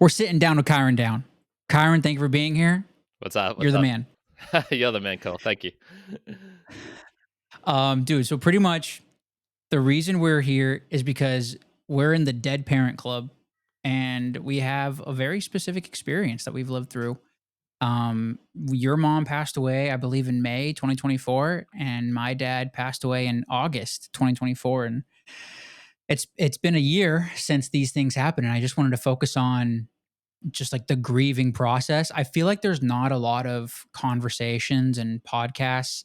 We're sitting down with Kyrin Down. Kyrin, thank you for being here. What's up? You're What's the up? man. You're the man, Cole. Thank you. Dude, so pretty much the reason we're here is because we're in the Dead Parent Club and we have a very specific experience that we've lived through. Your mom passed away, I believe, in May 2024, and my dad passed away in August 2024. And it's been a year since these things happened. And I just wanted to focus on just like the grieving process. I feel like there's not a lot of conversations and podcasts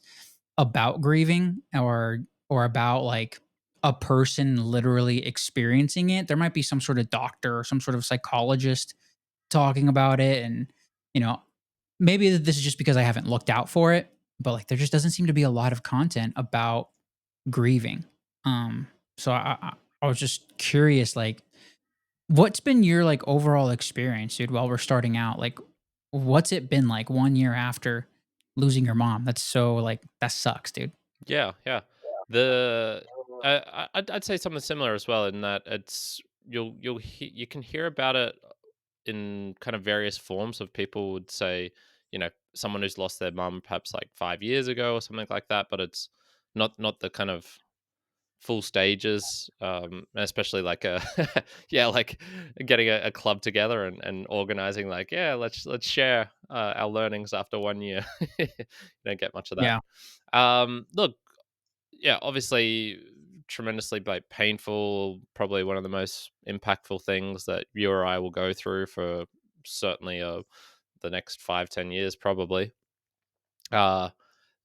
about grieving or about like a person literally experiencing it. There might be some sort of doctor or some sort of psychologist talking about it, and you know, maybe this is just because I haven't looked out for it, but like there just doesn't seem to be a lot of content about grieving. So I was just curious, like what's been your, like, overall experience, dude, while we're starting out? Like, what's it been like 1 year after losing your mom? That's so, like that sucks, dude. Yeah, yeah. The I'd say something similar as well in that you can hear about it in kind of various forms of people would say, someone who's lost their mum perhaps like 5 years ago or something like that, but it's not the kind of full stages, especially like a yeah, like getting a club together and organizing like, yeah, let's share our learnings after 1 year. You don't get much of that. Yeah. Look, yeah, obviously tremendously like painful, probably one of the most impactful things that you or I will go through for certainly the next 5-10 years probably. uh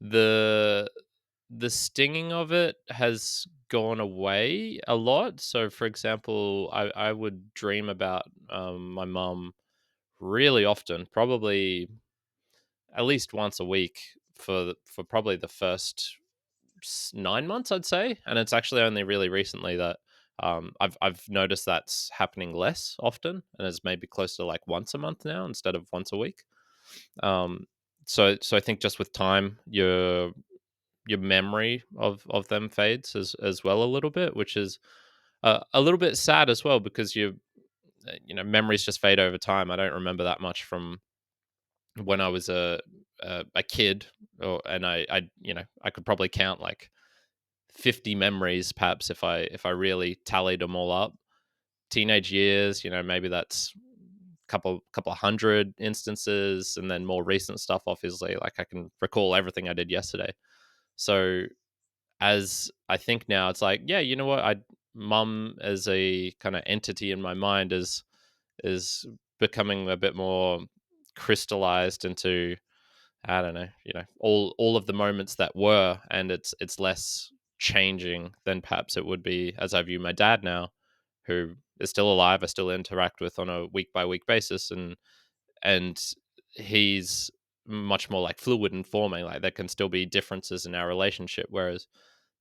the the stinging of it has gone away a lot. So for example, I would dream about my mum really often, probably at least once a week for probably the first 9 months, I'd say. And it's actually only really recently that I've noticed that's happening less often, and it's maybe close to like once a month now instead of once a week. Um, so I think just with time, your memory of them fades as well a little bit, which is a little bit sad as well because memories just fade over time. I don't remember that much from when I was a kid, and I could probably count like 50 memories perhaps if I really tallied them all up. Teenage years, maybe that's couple hundred instances, and then more recent stuff. Obviously, like I can recall everything I did yesterday. So as I think now, it's like, yeah, you know what? I mum as a kind of entity in my mind is becoming a bit more crystallized into, I don't know, all of the moments that were, and it's less changing than perhaps it would be as I view my dad now, who is still alive. I still interact with on a week by week basis, and he's much more like fluid and forming. Like there can still be differences in our relationship, whereas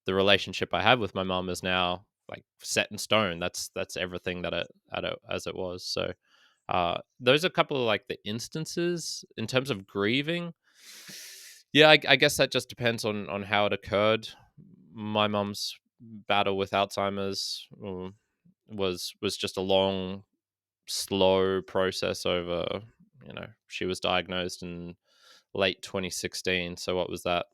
the relationship I have with my mom is now like set in stone. That's everything as it was. So those are a couple of like the instances in terms of grieving. Yeah, I guess that just depends on how it occurred. My mom's battle with Alzheimer's was just a long, slow process over. She was diagnosed in late 2016. So what was that?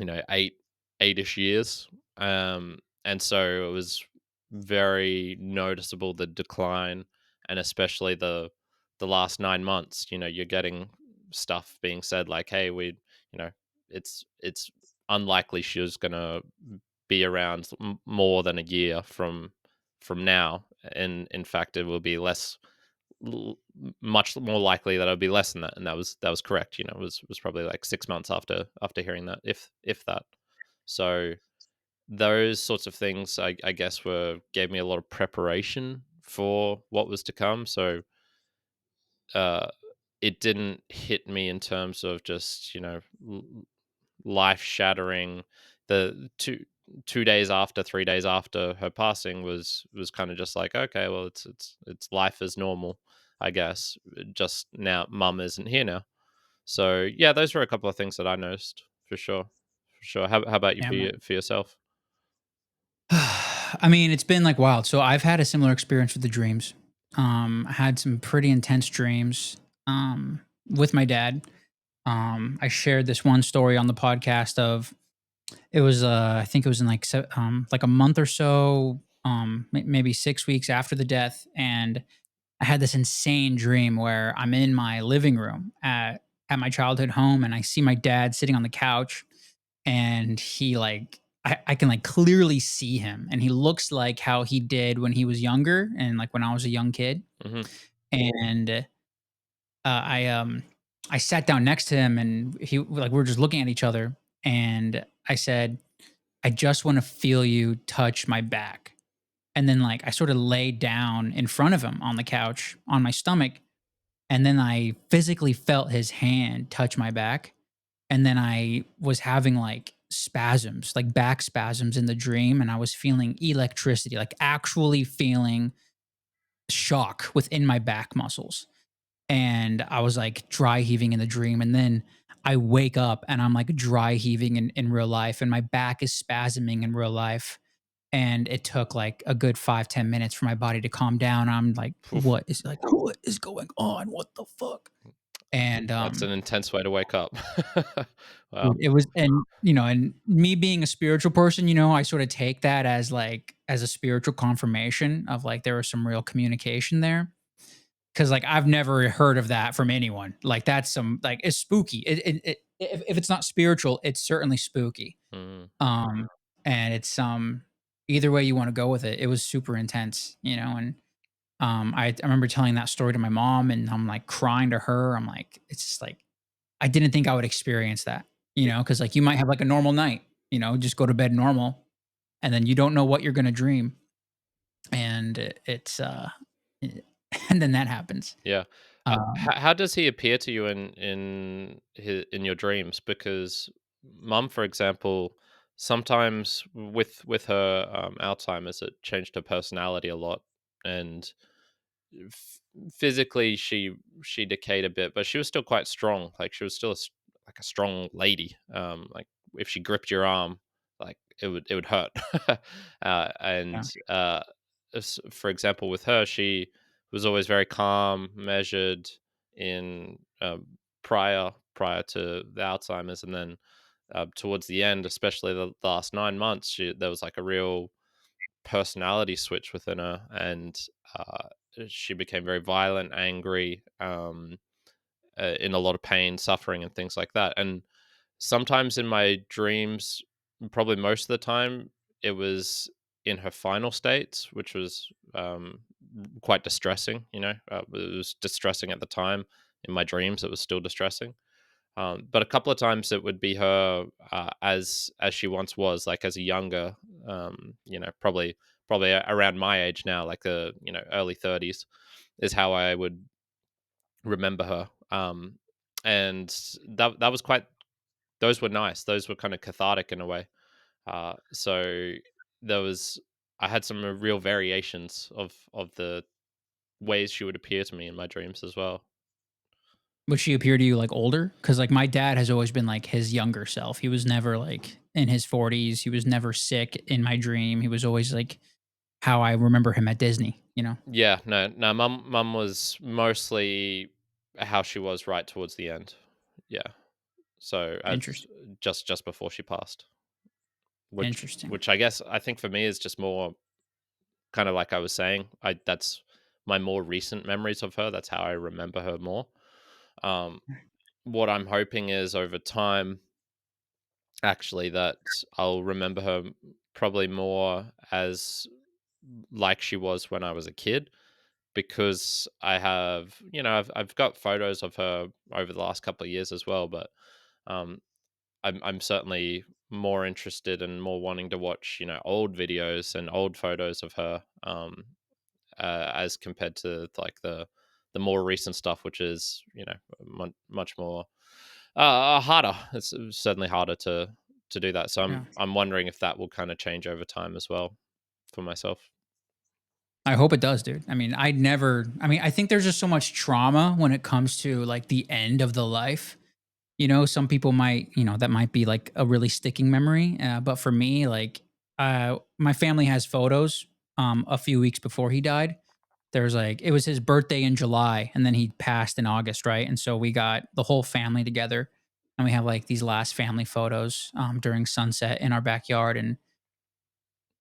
8-ish years. And so it was very noticeable, the decline, and especially the last 9 months. You're getting stuff being said like, hey, you know it's unlikely she was gonna be around more than a year from now, and in fact it will be much more likely that it'll be less than that. And that was correct. It was probably like 6 months after hearing that, if that. So those sorts of things, I guess, gave me a lot of preparation for what was to come. So uh it didn't hit me in terms of just life shattering. The 2 days after, 3 days after her passing was kind of just like, okay, well, it's life as normal, I guess. Just now mum isn't here now. So yeah, those were a couple of things that I noticed for sure. For sure. How about you Yeah, man. for yourself? I mean, it's been like wild. So I've had a similar experience with the dreams. I had some pretty intense dreams with my dad. I shared this one story on the podcast of it was I think it was in like a month or so, maybe 6 weeks after the death, and I had this insane dream where I'm in my living room at my childhood home, and I see my dad sitting on the couch, and he like I can like clearly see him, and he looks like how he did when he was younger and like when I was a young kid. Hmm. And I sat down next to him, and he like we were just looking at each other, and I said, "I just want to feel you touch my back." And then like I sort of laid down in front of him on the couch on my stomach, and then I physically felt his hand touch my back, and then I was having like spasms, like back spasms in the dream, and I was feeling electricity, like actually feeling shock within my back muscles. And I was like dry heaving in the dream. And then I wake up and I'm like dry heaving in real life, and my back is spasming in real life. And it took like a good 5-10 minutes for my body to calm down. I'm like, what is going on? What the fuck? And That's an intense way to wake up. Wow. dude, it was, and and me being a spiritual person, I sort of take that as like as a spiritual confirmation of like there was some real communication there. 'Cause, like, I've never heard of that from anyone. Like, that's some like, it's spooky. If it's not spiritual, it's certainly spooky. Mm. Um, and it's, either way you wanna go with it, it was super intense, and, I remember telling that story to my mom, and I'm, like, crying to her. I'm like, it's just like, I didn't think I would experience that, because like, you might have, like, a normal night, just go to bed normal, and then you don't know what you're gonna dream, and it's, and then that happens. Yeah. Um How does he appear to you in your dreams? Because mum, for example, sometimes with her Alzheimer's, it changed her personality a lot, and f- physically she decayed a bit, but she was still quite strong. Like she was still like a strong lady. Like if she gripped your arm, like it would hurt. Yeah. And for example, with her, she was always very calm, measured in prior to the Alzheimer's, and then towards the end, especially the last 9 months, there was like a real personality switch within her, and she became very violent, angry, in a lot of pain, suffering, and things like that. And sometimes in my dreams, probably most of the time, it was in her final states, which was quite distressing. It was distressing at the time. In my dreams, it was still distressing. But a couple of times it would be her as she once was, like as a younger, probably around my age now, like the early 30s, is how I would remember her. And that was quite. Those were nice. Those were kind of cathartic in a way. So there was. I had some real variations of the ways she would appear to me in my dreams as well. Would she appear to you, like, older? Because like, my dad has always been, like, his younger self. He was never, like, in his 40s. He was never sick in my dream. He was always, like, how I remember him at Disney, you know? Yeah, no, no. Mum was mostly how she was right towards the end. Yeah. So as Interesting. just before she passed, which Interesting. which I guess I think for me is just more kind of like I was saying. I That's my more recent memories of her. That's how I remember her more. Um, what I'm hoping is over time, actually, that I'll remember her probably more as like she was when I was a kid, because I've got photos of her over the last couple of years as well, but um, I'm certainly more interested and more wanting to watch old videos and old photos of her, as compared to like the more recent stuff, which is much more harder. It's certainly harder to do that. So Yeah. I'm wondering if that will kind of change over time as well for myself. I hope it does, dude. I mean, I think there's just so much trauma when it comes to, like, the end of the life. Some people might, that might be, like, a really sticking memory, but for me, like, my family has photos, a few weeks before he died, There's like it was his birthday in July, and then he passed in August, right? And so we got the whole family together, and we have like these last family photos during sunset in our backyard, and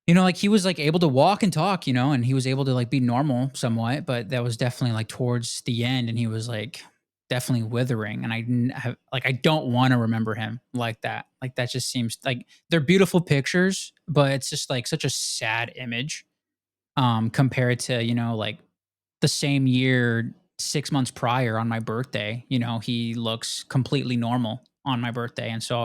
like he was like able to walk and talk, and he was able to like be normal somewhat, but that was definitely like towards the end, and he was like definitely withering, and I didn't have like I don't want to remember him like that. Like that just seems like they're beautiful pictures, but it's just like such a sad image compared to like the same year 6 months prior on my birthday. He looks completely normal on my birthday, and so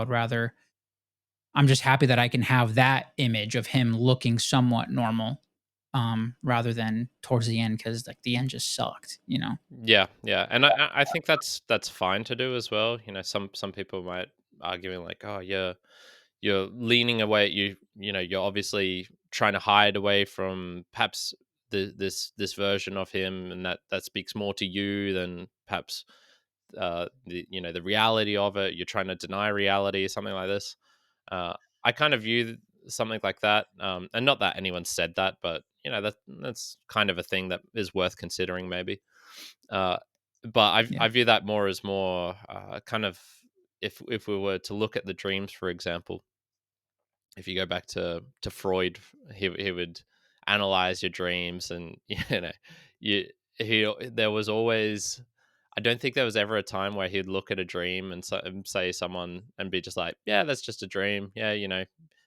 I'm just happy that I can have that image of him looking somewhat normal, rather than towards the end, because like the end just sucked. Yeah, yeah, and I think that's fine to do as well. You know, some people might arguing like, oh, you're leaning away. You're obviously trying to hide away from perhaps this version of him, and that speaks more to you than perhaps the reality of it. You're trying to deny reality, something like this. I kind of view something like that, and not that anyone said that, but that's kind of a thing that is worth considering, maybe. Uh, but I Yeah. view that more as more kind of, if we were to look at the dreams, for example, if you go back to Freud, he would analyze your dreams, and you he there was always, I don't think there was ever a time where he'd look at a dream and say someone and be just like, yeah, that's just a dream. Yeah,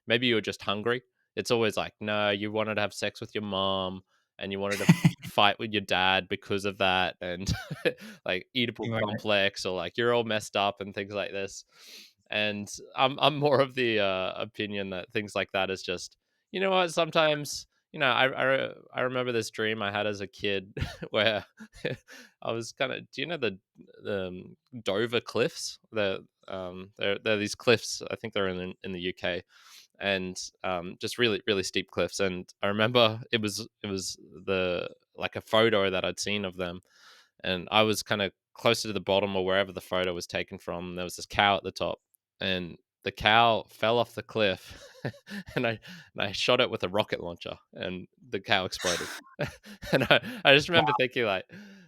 maybe you were just hungry. It's always like, no, you wanted to have sex with your mom, and you wanted to fight with your dad because of that, and like Oedipal Right. complex, or like you're all messed up and things like this. And I'm more of the opinion that things like that is just, you know what, sometimes, I remember this dream I had as a kid where I was kind of, do you know the Dover cliffs? They're these cliffs. I think they're in the UK, and just really really steep cliffs. And I remember it was the like a photo that I'd seen of them, and I was kind of closer to the bottom or wherever the photo was taken from. There was this cow at the top, and the cow fell off the cliff, and I shot it with a rocket launcher, and the cow exploded. And I just remember thinking like,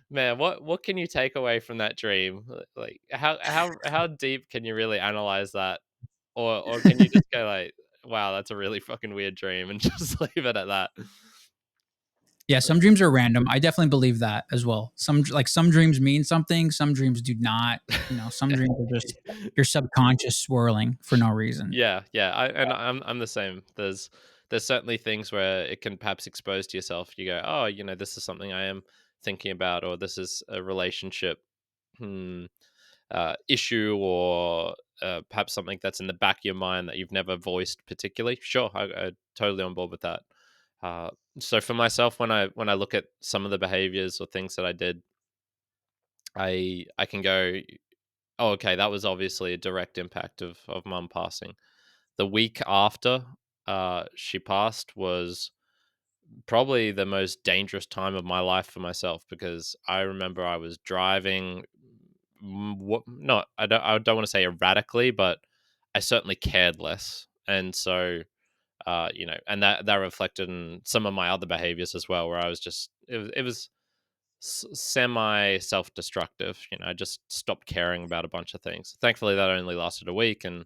man, what can you take away from that dream? Like how deep can you really analyze that, or can you just go like, wow, that's a really fucking weird dream, and just leave it at that? Yeah, some dreams are random. I definitely believe that as well. Some dreams mean something, some dreams do not. Some dreams are just your subconscious swirling for no reason. Yeah, yeah, I'm the same. There's certainly things where it can perhaps expose to yourself. You go, oh, this is something I am thinking about, or this is a relationship hmm, issue, or perhaps something that's in the back of your mind that you've never voiced particularly. Sure, I totally on board with that. Uh, so for myself, when I look at some of the behaviors or things that I did, I can go, oh, okay, that was obviously a direct impact of mum passing. The week after she passed was probably the most dangerous time of my life for myself, because I remember I was driving, not I don't want to say erratically, but I certainly cared less, and so and that reflected in some of my other behaviors as well, where I was just, it was semi self destructive. I just stopped caring about a bunch of things. Thankfully, that only lasted a week, and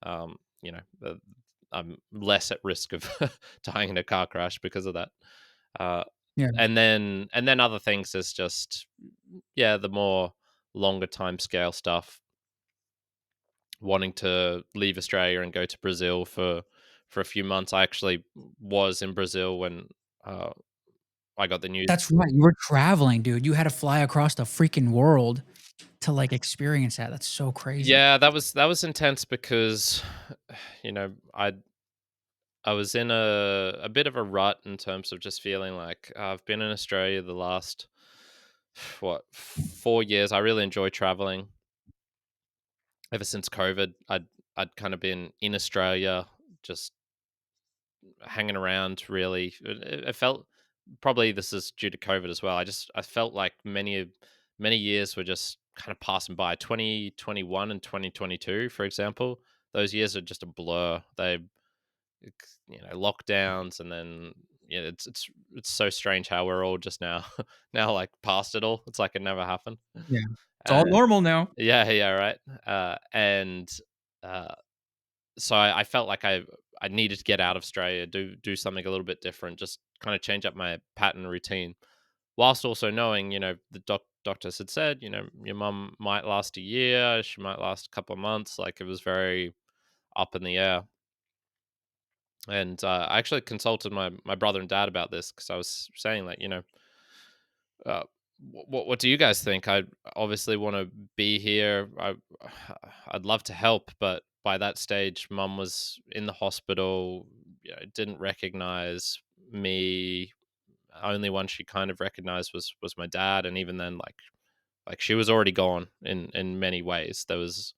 um, you know, the, I'm less at risk of dying in a car crash because of that. Uh, Yeah. and then other things is just, yeah, the more longer time scale stuff. Wanting to leave Australia and go to Brazil for a few months. I actually was in Brazil when uh, I got the news. That's right, you were traveling, dude. You had to fly across the freaking world to, like, experience that. That's so crazy. Yeah, that was intense because, you know, I was in a bit of a rut in terms of just feeling like, I've been in Australia the last what 4 years. I really enjoy traveling. Ever since COVID, I'd kind of been in Australia, just hanging around. Really, it felt, probably this is due to COVID as well. I felt like many years were just kind of passing by. 2021 and 2022, for example, those years are just a blur. They, lockdowns, and then yeah, it's so strange how we're all just now now like past it all. It's like it never happened. Yeah. It's Uh, all normal now. yeah, yeah, right. And uh, so I felt like I needed to get out of Australia, do something a little bit different, just kind of change up my pattern routine, whilst also knowing, the doctors had said, your mum might last a year, she might last a couple of months. Like it was very up in the air. And I actually consulted my brother and dad about this because I was saying like, uh, what do you guys think? I obviously want to be here. I'd love to help, but by that stage, mum was in the hospital. Didn't recognize me. Only one she kind of recognized was my dad, and even then, like she was already gone in many ways. There was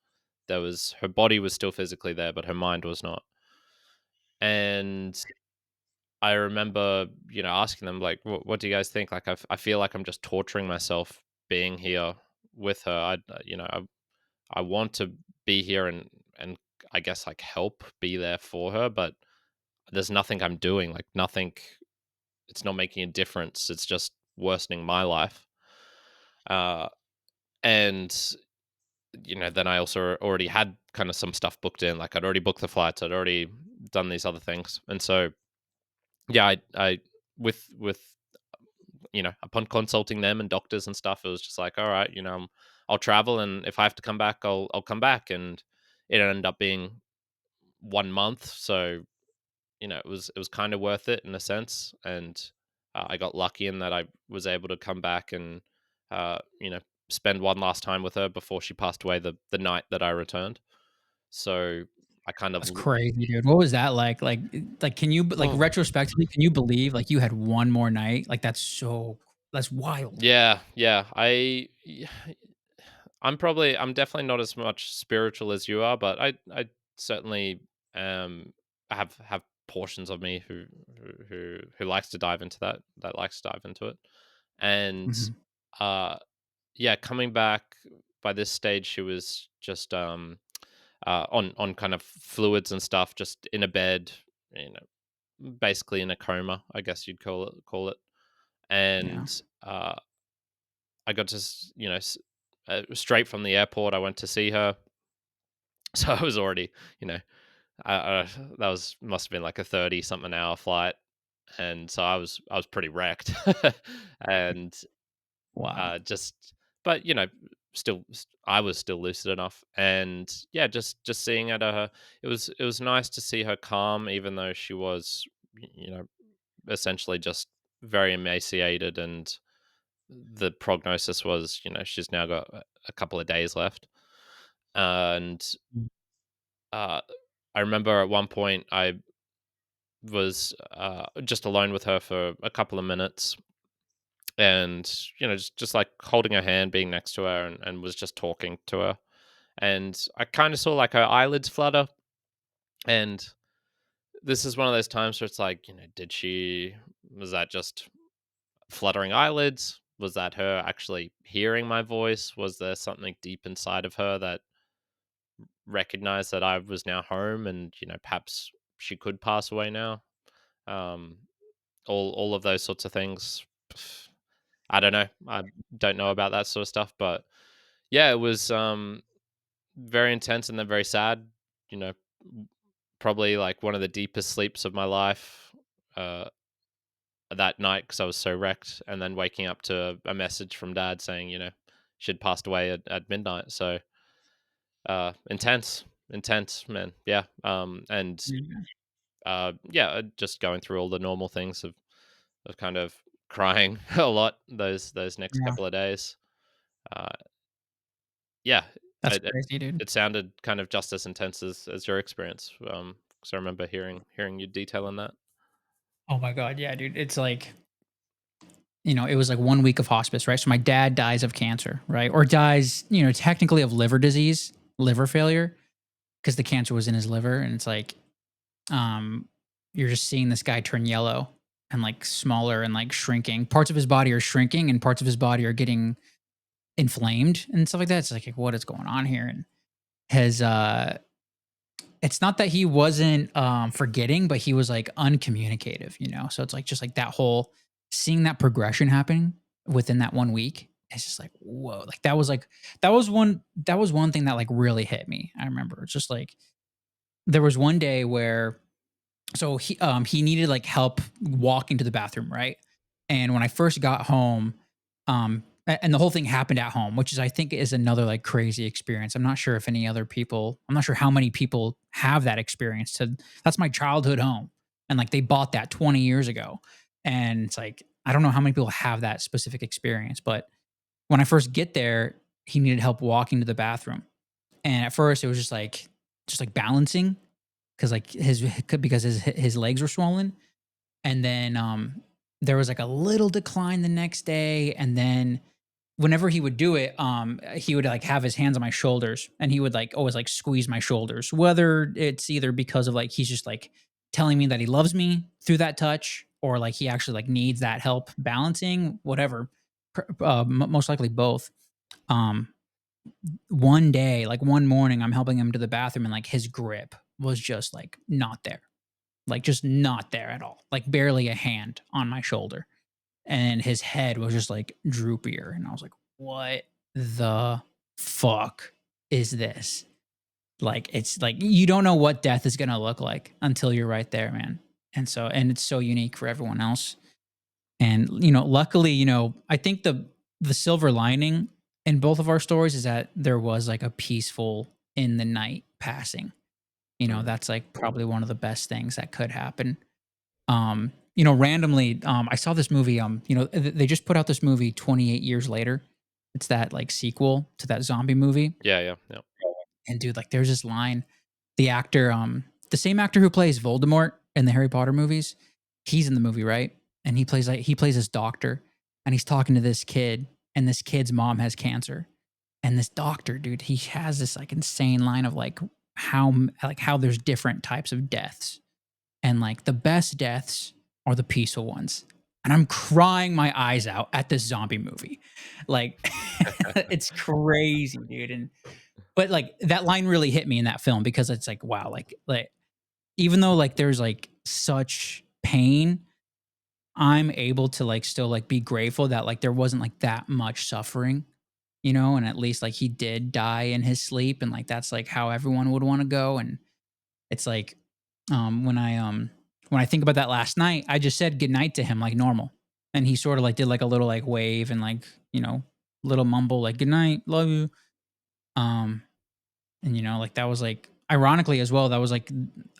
her body was still physically there, but her mind was not. And I remember, asking them like, "What do you guys think?" Like, I feel like I'm just torturing myself being here with her. I want to be here and I guess like help be there for her, but there's nothing I'm doing. Like nothing. It's not making a difference. It's just worsening my life. Uh, and then I also already had kind of some stuff booked in. Like I'd already booked the flights. I'd already done these other things, and so yeah, I with upon consulting them and doctors and stuff, it was just like, all right, I'll travel, and if I have to come back, I'll come back, and it ended up being 1 month, so it was kind of worth it in a sense, and I got lucky in that I was able to come back and uh, you know spend one last time with her before she passed away the night that I returned. So I kind of That's crazy, dude. What was that like? Like, can you like oh retrospectively, can you believe like you had one more night? Like that's wild. yeah, yeah, I'm definitely not as much spiritual as you are, but I certainly have portions of me who likes to dive into that likes to dive into it. And Mhm. uh yeah, coming back by this stage she was just on kind of fluids and stuff, just in a bed, you basically in a coma, I guess you'd call it. Yeah. And I got to straight from the airport I went to see her. So I was already, you know, that was must have been like a 30 something hour flight, and so I was pretty wrecked, and Wow. just, but I was still lucid enough, and yeah, just seeing at her, it was nice to see her calm, even though she was, essentially just very emaciated, and the prognosis was, she's now got a couple of days left, and Mm. uh, I remember at one point I was just alone with her for a couple of minutes, and just like holding her hand, being next to her, and was just talking to her, and I kind of saw like her eyelids flutter, and this is one of those times where it's like, did she was that just fluttering eyelids? Was that her actually hearing my voice? Was there something deep inside of her that recognized that I was now home, and perhaps she could pass away now? Um, all of those sorts of things. I don't know. I don't know about that sort of stuff, but yeah, it was very intense and then very sad. You know, probably like one of the deepest sleeps of my life uh, that night because I was so wrecked, and then waking up to a message from dad saying, she'd passed away at midnight. So intense, intense, man. Yeah. And Yeah. yeah, just going through all the normal things of kind of crying a lot those next Yeah. couple of days. Uh, yeah, That's it, it crazy, dude. it sounded kind of just as intense as your experience. Because I remember hearing you detail on that. Oh my god, yeah, dude. It's like, it was like 1 week of hospice, right? So my dad dies of cancer, right? Or dies, technically of liver disease, liver failure, because the cancer was in his liver. And it's like, um, you're just seeing this guy turn yellow and like smaller and like shrinking. Parts of his body are shrinking and parts of his body are getting inflamed and stuff like that. It's like, what is going on here? And his it's not that he wasn't, forgetting, but he was, like, uncommunicative, you know? So it's, like, just, like, that whole seeing that progression happening within that 1 week, it's just like, "Whoa." Like, that was one thing that, like, really hit me, I remember. It's just, like, there was one day where so he needed like help walking to the bathroom, right? And when I first got home, and the whole thing happened at home, which is I think is another like crazy experience. I'm not sure if any other people, I'm not sure how many people have that experience. To That's my childhood home, and like they bought that 20 years ago, and it's like I don't know how many people have that specific experience, but when I first get there, he needed help walking to the bathroom, and at first it was just like balancing because like because his legs were swollen, and then there was like a little decline the next day, and then whenever he would do it, he would like have his hands on my shoulders, and he would like always like squeeze my shoulders, whether it's either because of like he's just like telling me that he loves me through that touch, or like he actually like needs that help balancing, whatever. Most likely both. Um, One day, like one morning, I'm helping him to the bathroom, and like his grip was just like not there, like just not there at all, like barely a hand on my shoulder. And his head was just like droopier. And I was like, what the fuck is this? Like, it's like you don't know what death is going to look like until you're right there, man. And it's so unique for everyone else. And, luckily, I think the silver lining in both of our stories is that there was like a peaceful in the night passing. Mm. That's like probably one of the best things that could happen. Randomly, I saw this movie. They just put out this movie 28 years later. It's that like sequel to that zombie movie. Yeah, yeah, yeah. And dude, like, there's this line. The actor, the same actor who plays Voldemort in the Harry Potter movies, he's in the movie, right? And he plays this doctor, and he's talking to this kid, and this kid's mom has cancer, and this doctor, dude, he has this like insane line of like how there's different types of deaths, and like the best deaths are the peaceful ones. And I'm crying my eyes out at this zombie movie. Like it's crazy, dude. And but like that line really hit me in that film because it's like, wow, like even though like there's like such pain, I'm able to like still like be grateful that like there wasn't like that much suffering, and at least like he did die in his sleep, and like that's like how everyone would want to go. And it's like, when I think about that last night, I just said goodnight to him like normal. And he sort of like did like a little like wave and like, little mumble like good night, love you. Um, and like that was like ironically as well, that was like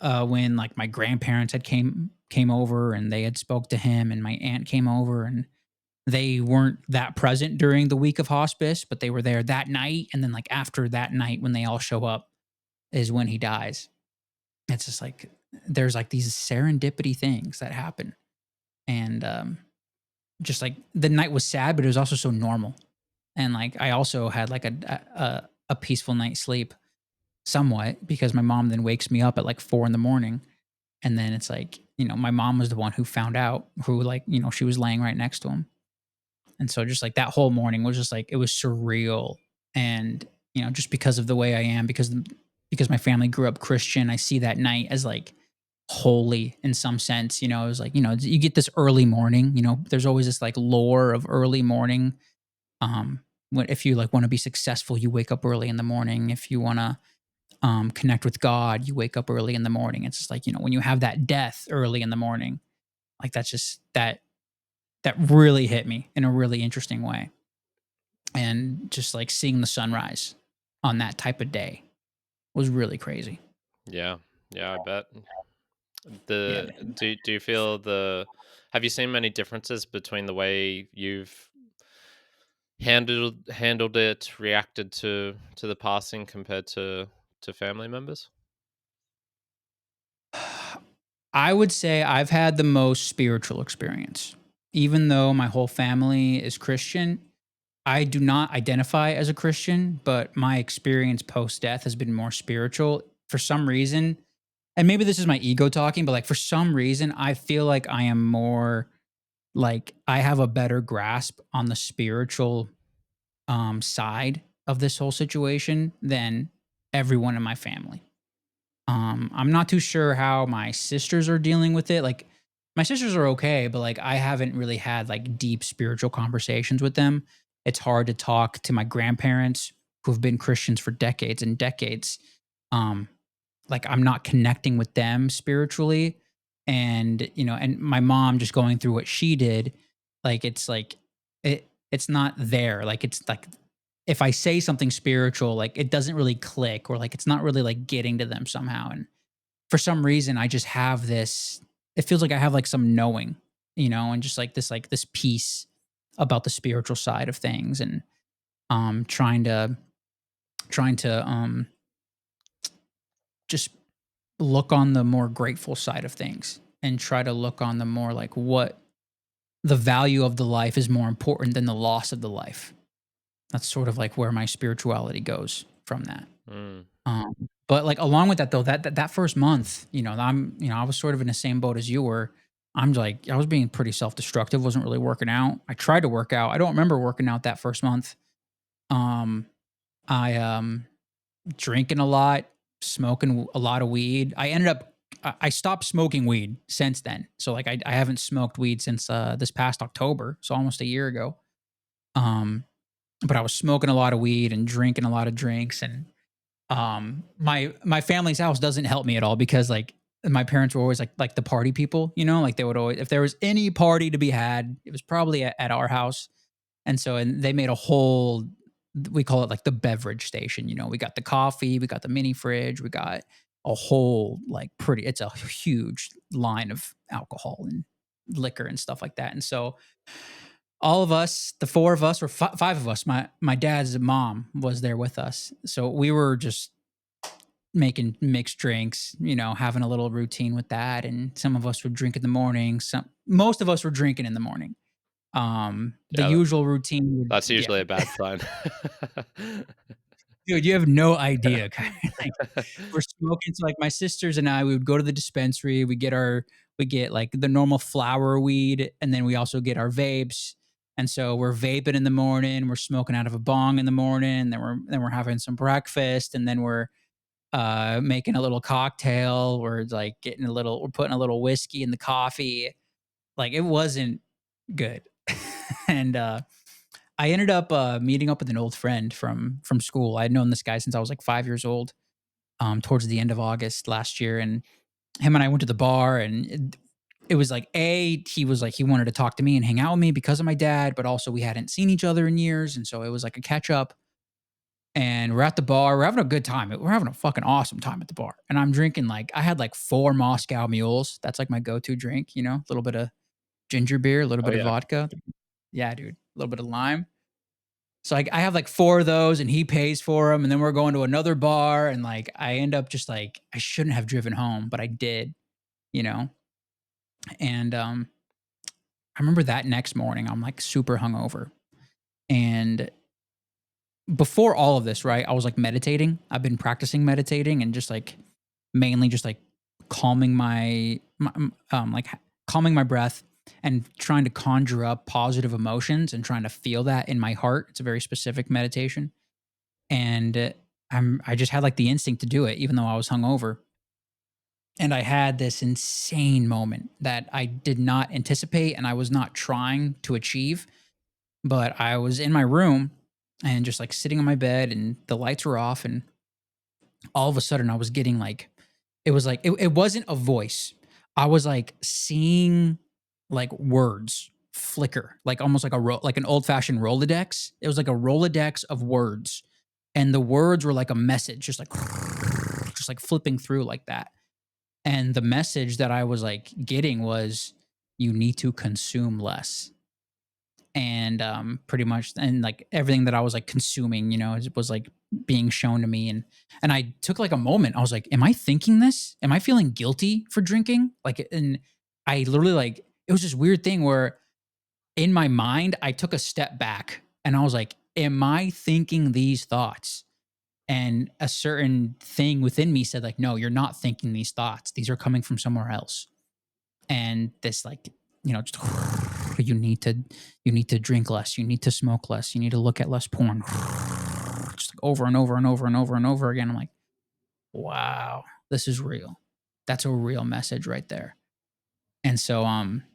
when like my grandparents had came over and they had spoke to him, and my aunt came over, and they weren't that present during the week of hospice, but they were there that night. And then like after that night when they all show up is when he dies. It's just like there's like these serendipity things that happen. And just like the night was sad, but it was also so normal. And like I also had like a peaceful night's sleep somewhat, because my mom then wakes me up at like 4 in the morning. And then it's like, my mom was the one who found out, who like, she was laying right next to him. And so just like that whole morning was just like it was surreal. And just because of the way I am, because my family grew up Christian, I see that night as like holy in some sense. It was like, you get this early morning, there's always this like lore of early morning. If you like want to be successful, you wake up early in the morning. If you want to connect with God, you wake up early in the morning. It's just like, when you have that death early in the morning, like that's just that really hit me in a really interesting way. And just like seeing the sunrise on that type of day was really crazy. Yeah, yeah, I bet. Yeah, The man. do you feel the have you seen many differences between the way you've handled it, reacted to the passing compared to family members? I would say I've had the most spiritual experience. Even though my whole family is Christian, I do not identify as a Christian, but my experience post death has been more spiritual for some reason. And maybe this is my ego talking, but like for some reason, I feel like I am more like I have a better grasp on the spiritual side of this whole situation than everyone in my family. I'm not too sure how my sisters are dealing with it. Like, my sisters are okay, but like I haven't really had like deep spiritual conversations with them. It's hard to talk to my grandparents who've been Christians for decades and decades. Um, like I'm not connecting with them spiritually. And, and my mom just going through what she did, like it's not there. Like it's like if I say something spiritual, like it doesn't really click or like it's not really like getting to them somehow. And for some reason I just have this it feels like I have like some knowing, and just like this peace about the spiritual side of things and trying to just look on the more grateful side of things and try to look on the more like what the value of the life is more important than the loss of the life. That's sort of like where my spirituality goes from that. Mm. Um, but like along with that though, that first month, I was sort of in the same boat as you were. I'm like, I was being pretty self-destructive, wasn't really working out. I tried to work out. I don't remember working out that first month. Um, I drinking a lot, smoking a lot of weed. I stopped smoking weed since then. So like I haven't smoked weed since this past October, so almost a year ago. Um, but I was smoking a lot of weed and drinking a lot of drinks and my family's house doesn't help me at all because like my parents were always like the party people, like they would always if there was any party to be had, it was probably at our house. And they made a whole we call it like the beverage station, we got the coffee, we got the mini fridge, we got a whole like pretty it's a huge line of alcohol and liquor and stuff like that. And so all of us, the four of us or five of us, my dad's mom was there with us. So we were just making mixed drinks, having a little routine with that. And some of us would drink in the morning. Most of us were drinking in the morning. The Yeah, usual routine would, that's yeah, usually a bad sign. dude, you have no idea. Like we're smoking. So like my sisters and I, we would go to the dispensary. We get like the normal flower weed, and then we also get our vapes. And so we're vaping in the morning. We're smoking out of a bong in the morning. Then we're having some breakfast, and then we're making a little cocktail. We're like we're putting a little whiskey in the coffee. Like it wasn't good. And I ended up meeting up with an old friend from school. I had known this guy since I was like 5 years old. Towards the end of August last year, and him and I went to the bar, and it was like he was like he wanted to talk to me and hang out with me because of my dad, but also we hadn't seen each other in years, and so it was like a catch up. And we're at the bar. We're having a good time. We're having a fucking awesome time at the bar. And I'm drinking like I had like 4 Moscow Mules. That's like my go-to drink. A little bit of ginger beer, a little Oh, bit of yeah. vodka. Yeah, dude, a little bit of lime. So I have like 4 of those, and he pays for them. And then we're going to another bar, and like I end up just like I shouldn't have driven home, but I did. You know, and I remember that next morning I'm like super hungover, and before all of this, right, I was like meditating. I've been practicing meditating and just like mainly just like calming calming my breath and trying to conjure up positive emotions and trying to feel that in my heart. It's a very specific meditation. And I just had like the instinct to do it even though I was hungover. And I had this insane moment that I did not anticipate and I was not trying to achieve, but I was in my room and just like sitting on my bed and the lights were off, and all of a sudden I was getting like it wasn't a voice. I was like seeing like words flicker, like almost like like an old-fashioned Rolodex. It was like a Rolodex of words. And the words were like a message, just like just like flipping through like that. And the message that I was like getting was you need to consume less. And pretty much and like everything that I was like consuming, it was like being shown to me. And I took like a moment. I was like, am I thinking this? Am I feeling guilty for drinking? Like, and I literally like it was this weird thing where in my mind I took a step back and I was like, am I thinking these thoughts? And a certain thing within me said like, no, you're not thinking these thoughts, these are coming from somewhere else. And this like, just you need to drink less, you need to smoke less, you need to look at less porn, just like over and over and over and over and over again. I'm like, wow. This is real. That's a real message right there. And so,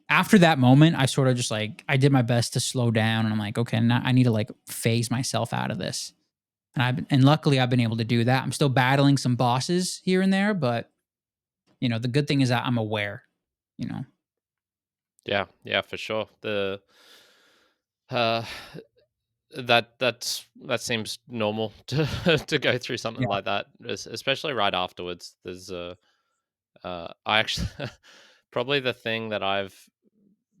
after that moment, I sort of just like I did my best to slow down, and I'm like, okay, now I need to like phase myself out of this. And luckily I've been able to do that. I'm still battling some bosses here and there, but the good thing is that I'm aware, you know. Yeah, yeah, for sure. Uh, that seems normal to to go through something Yeah. like that, especially right afterwards. I actually probably the thing that I've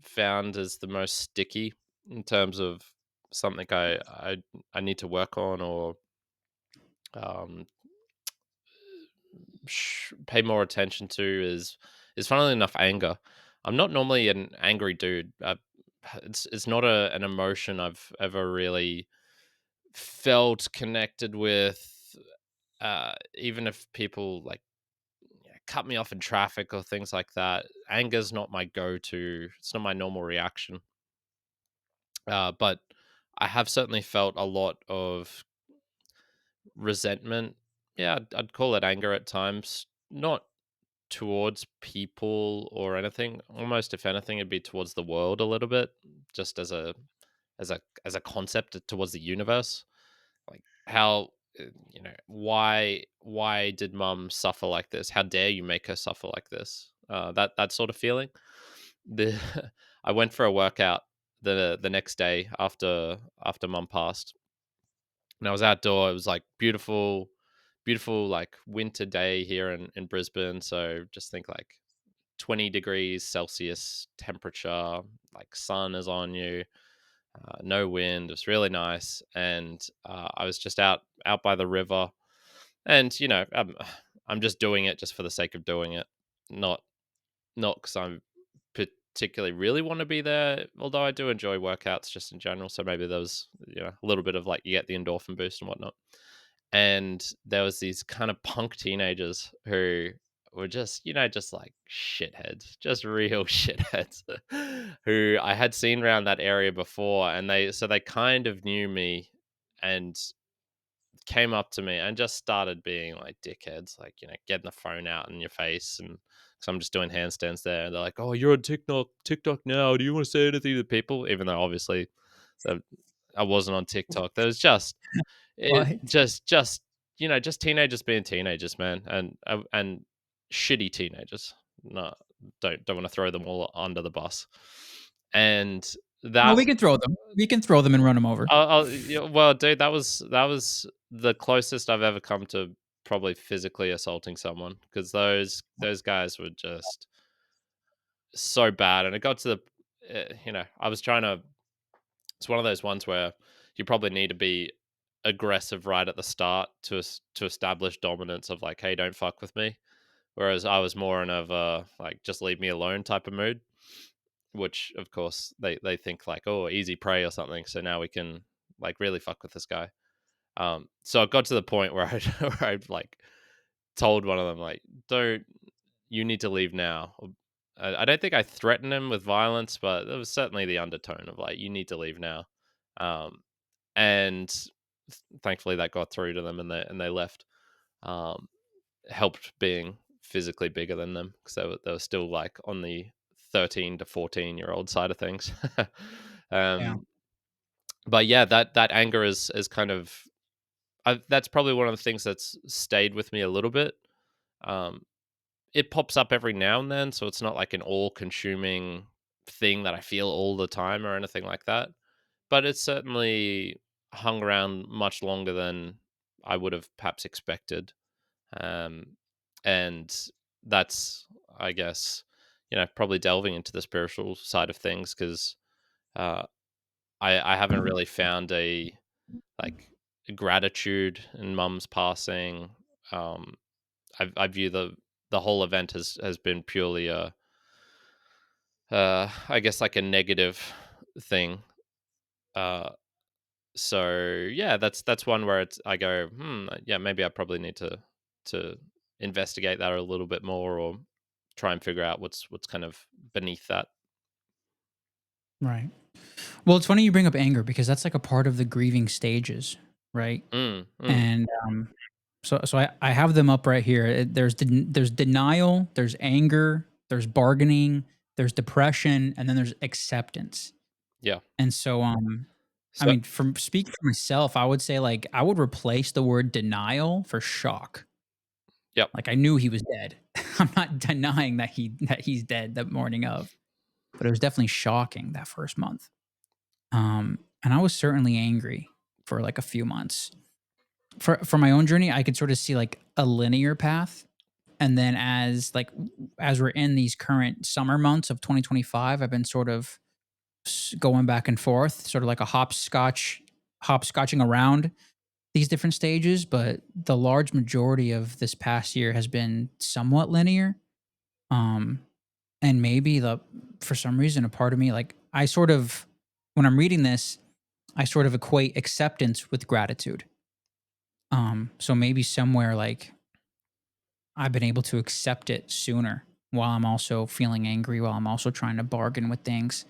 found is the most sticky in terms of something I need to work on or um, pay more attention to is funnily enough anger. I'm not normally an angry dude. It's not an emotion I've ever really felt connected with. Even if people like cut me off in traffic or things like that, anger's not my go-to. It's not my normal reaction. But I have certainly felt a lot of resentment. Yeah, I'd call it anger at times. Not towards people or anything. Almost, if anything, it'd be towards the world a little bit, just as a concept towards the universe. Like how why did mum suffer like this? How dare you make her suffer like this? That sort of feeling. The I went for a workout the next day after mum passed, and I was outdoor. It was like beautiful, beautiful like winter day here in Brisbane. So just think like 20 degrees Celsius temperature, like sun is on you, no wind. It's really nice, and I was just out by the river, and I'm just doing it just for the sake of doing it, not because I'm particularly really want to be there. Although I do enjoy workouts just in general, so maybe there was a little bit of like you get the endorphin boost and whatnot. And there was these kind of punk teenagers who were just like shitheads, just real shitheads, who I had seen around that area before, and they kind of knew me and came up to me and just started being like dickheads, like getting the phone out in your face, and so I'm just doing handstands there, and they're like, "Oh, you're on TikTok now. Do you want to say anything to people?" Even though obviously that I wasn't on TikTok. There was What? just teenagers being teenagers, man, and shitty teenagers. No, don't want to throw them all under the bus. And Well, that we can throw them. We can throw them and run them over. well, dude, that was the closest I've ever come to probably physically assaulting someone because those guys were just so bad, and it got to I was trying to. It's one of those ones where you probably need to be aggressive right at the start to establish dominance of like, hey, don't fuck with me. Whereas I was more in of a like, just leave me alone type of mood, which of course they think like, oh, easy prey or something. So now we can like really fuck with this guy. So it got to the point where where I like told one of them like, don't you need to leave now. I don't think I threatened him with violence, but there was certainly the undertone of like, you need to leave now. Um, and thankfully that got through to them, and they left. Um, Helped being physically bigger than them because they were still like on the 13 to 14-year-old side of things. Yeah. um, but yeah, that anger is kind of that's probably one of the things that's stayed with me a little bit. Um, it pops up every now and then, so it's not like an all-consuming thing that I feel all the time or anything like that. But it's certainly hung around much longer than I would have perhaps expected. Um, and that's, I guess, probably delving into the spiritual side of things because uh, I haven't really found a like gratitude in mum's passing. Um, I view the whole event has been purely I guess like a negative thing. Uh, so yeah, that's one where I go, yeah, maybe I probably need to investigate that a little bit more, or try and figure out what's kind of beneath that. Right. Well, it's funny you bring up anger because that's like a part of the grieving stages, right? Mm, mm, And So I have them up right here. There's denial, there's anger, there's bargaining, there's depression, and then there's acceptance. Yeah. And so, I So mean, from speaking for myself, I would say like I would replace the word denial for shock. yep. Like I knew he was dead. I'm not denying that he's dead the morning of, but it was definitely shocking that first month. And I was certainly angry for like a few months. For my own journey, I could sort of see like a linear path. And then as we're in these current summer months of 2025, I've been sort of going back and forth, sort of like a hopscotching around these different stages. But the large majority of this past year has been somewhat linear. Um, and maybe for some reason, a part of me, like I sort of, when I'm reading this, I sort of equate acceptance with gratitude. So maybe somewhere like I've been able to accept it sooner while I'm also feeling angry, while I'm also trying to bargain with things.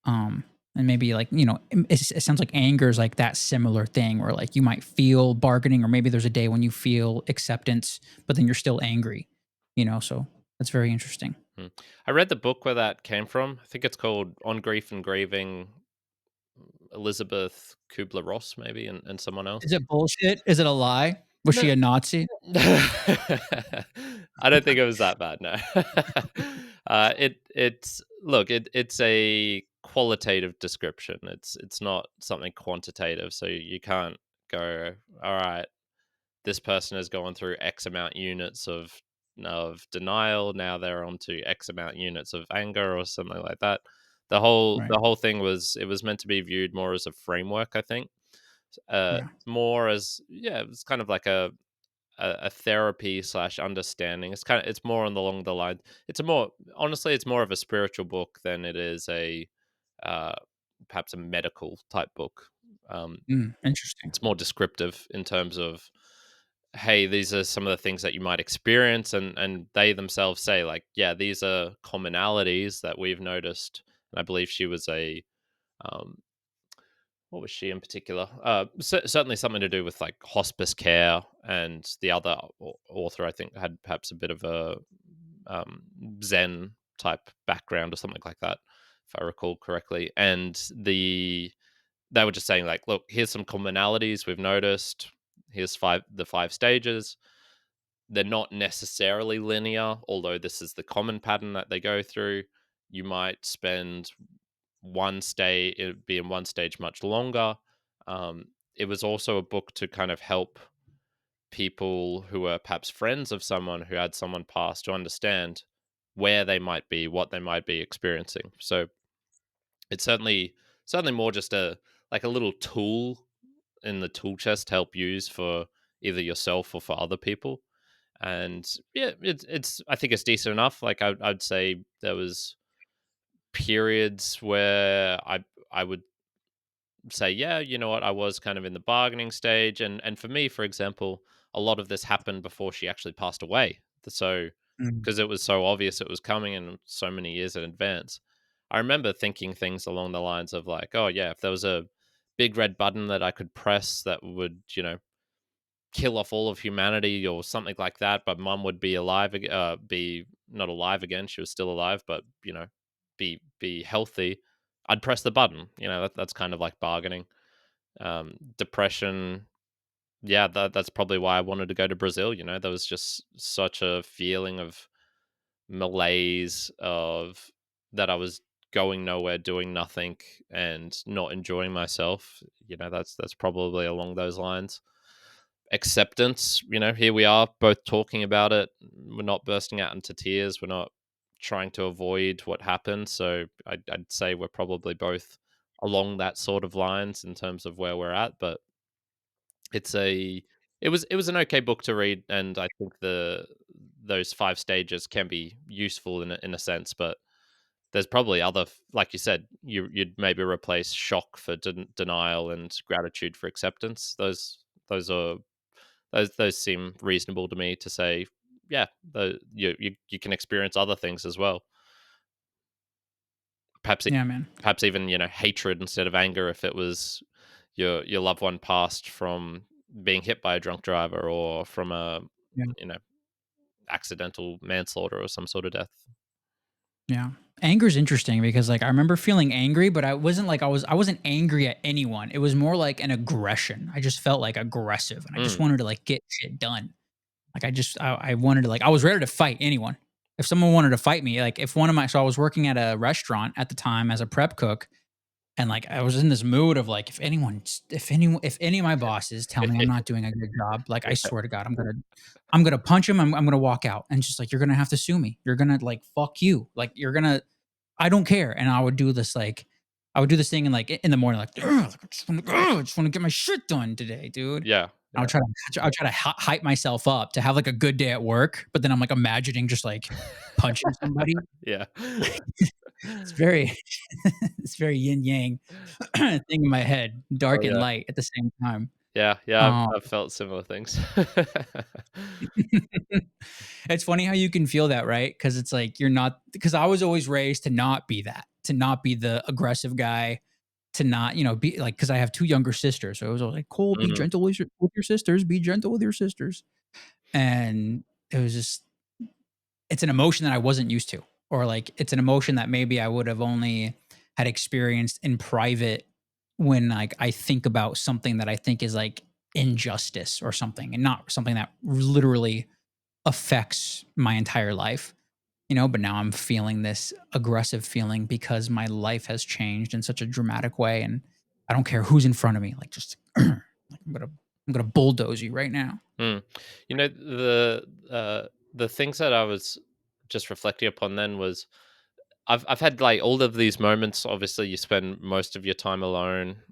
Um, and maybe like, it sounds like anger is like that similar thing where like you might feel bargaining, or maybe there's a day when you feel acceptance, but then you're still angry, so that's very interesting. Mm. I read the book where that came from. I think it's called On Grief and Grieving, Elizabeth Kubler-Ross maybe, and someone else. Is it bullshit? Is it a lie? Was No. she a Nazi? I don't think it was that bad, no. It's look, it's a qualitative description. It's not something quantitative, so you can't go, "Alright, this person has gone through X amount units of denial. Now they're on to X amount units of anger," or something like that. Right. The whole thing was, it was meant to be viewed more as a framework, I think. Yeah. More as, yeah, it was kind of like a therapy slash understanding. It's more on the along the line. It's a more honestly, it's more of a spiritual book than it is a uh, perhaps a medical type book. Um, Interesting. it's more descriptive in terms of, hey, these are some of the things that you might experience, and they themselves say like, yeah, these are commonalities that we've noticed. And I believe she was a um, what was she in particular? Certainly something to do with like hospice care, and the other author I think had perhaps a bit of a um, Zen type background or something like that, if I recall correctly. And they were just saying like, look, here's some commonalities we've noticed. Here's the five stages. They're not necessarily linear, although this is the common pattern that they go through. You might spend one stay it be in one stage much longer. It was also a book to kind of help people who were perhaps friends of someone who had someone pass to understand where they might be, what they might be experiencing. So it's certainly more just a like a little tool in the tool chest to help use for either yourself or for other people. And yeah, it's I think it's decent enough. Like I'd say there was periods where I would say, yeah, you know what, I was kind of in the bargaining stage, and for me, for example, a lot of this happened before she actually passed away. So Mm. because it was so obvious it was coming in so many years in advance, I remember thinking things along the lines of like, oh yeah, if there was a big red button that I could press that would, kill off all of humanity or something like that, but mum would be alive, be not alive again. She was still alive, but be healthy. I'd press the button. That's kind of like bargaining. Depression. Yeah, that's probably why I wanted to go to Brazil. There was just such a feeling of malaise of that I was going nowhere, doing nothing, and not enjoying myself. That's probably along those lines. Acceptance, here we are both talking about it. We're not bursting out into tears. We're not trying to avoid what happened. So I'd say we're probably both along that sort of lines in terms of where we're at. But it's a it was an okay book to read, and I think those five stages can be useful in a sense. But there's probably other, like you said, you'd maybe replace shock for denial and gratitude for acceptance. Those are those seem reasonable to me to say. Yeah, you can experience other things as well. Perhaps Yeah, man. perhaps even hatred instead of anger if it was your loved one passed from being hit by a drunk driver or from a, Yeah. you know, accidental manslaughter or some sort of death. Yeah. Anger's interesting because, like, I remember feeling angry, but I wasn't like I wasn't angry at anyone. It was more like an aggression. I just felt, like, aggressive, and I just Mm, wanted to, like, get shit done. Like, I wanted to, like, I was ready to fight anyone. If someone wanted to fight me, like, if one of my so I was working at a restaurant at the time as a prep cook, and, like, I was in this mood of, like, if any of my bosses tell me I'm not doing a good job, like, I swear to God, I'm gonna punch him, I'm gonna walk out, and just like, "You're gonna have to sue me. You're gonna, like, fuck you. Like, you're gonna I don't care." And I would do this, like I would do this thing in, like, in the morning, like, "Ugh, I just wanna get my shit done today, dude." yeah, I would yeah. try to hype myself up to have, like, a good day at work, but then I'm, like, imagining just, like, punching somebody. Yeah. It's very it's very yin yang thing in my head, Oh, dark and yeah. light at the same time. Yeah, yeah, Um, I've felt similar things. it's funny how you can feel that, right? Because it's like you're not because I was always raised to not be that, to not be the aggressive guy, to not, be like because I have 2 younger sisters, so it was always like, "Cole, be Mhm, gentle with your sisters, be gentle with your sisters." And it was just it's an emotion that I wasn't used to, or like it's an emotion that maybe I would have only had experienced in private when like I think about something that I think is like injustice or something, and not something that literally affects my entire life. But now I'm feeling this aggressive feeling because my life has changed in such a dramatic way, and I don't care who's in front of me. Like, just like I'm gonna bulldoze you right now. mm. You know, the things that I was just reflecting upon then was I've had, like, all of these moments. Obviously, you spend most of your time alone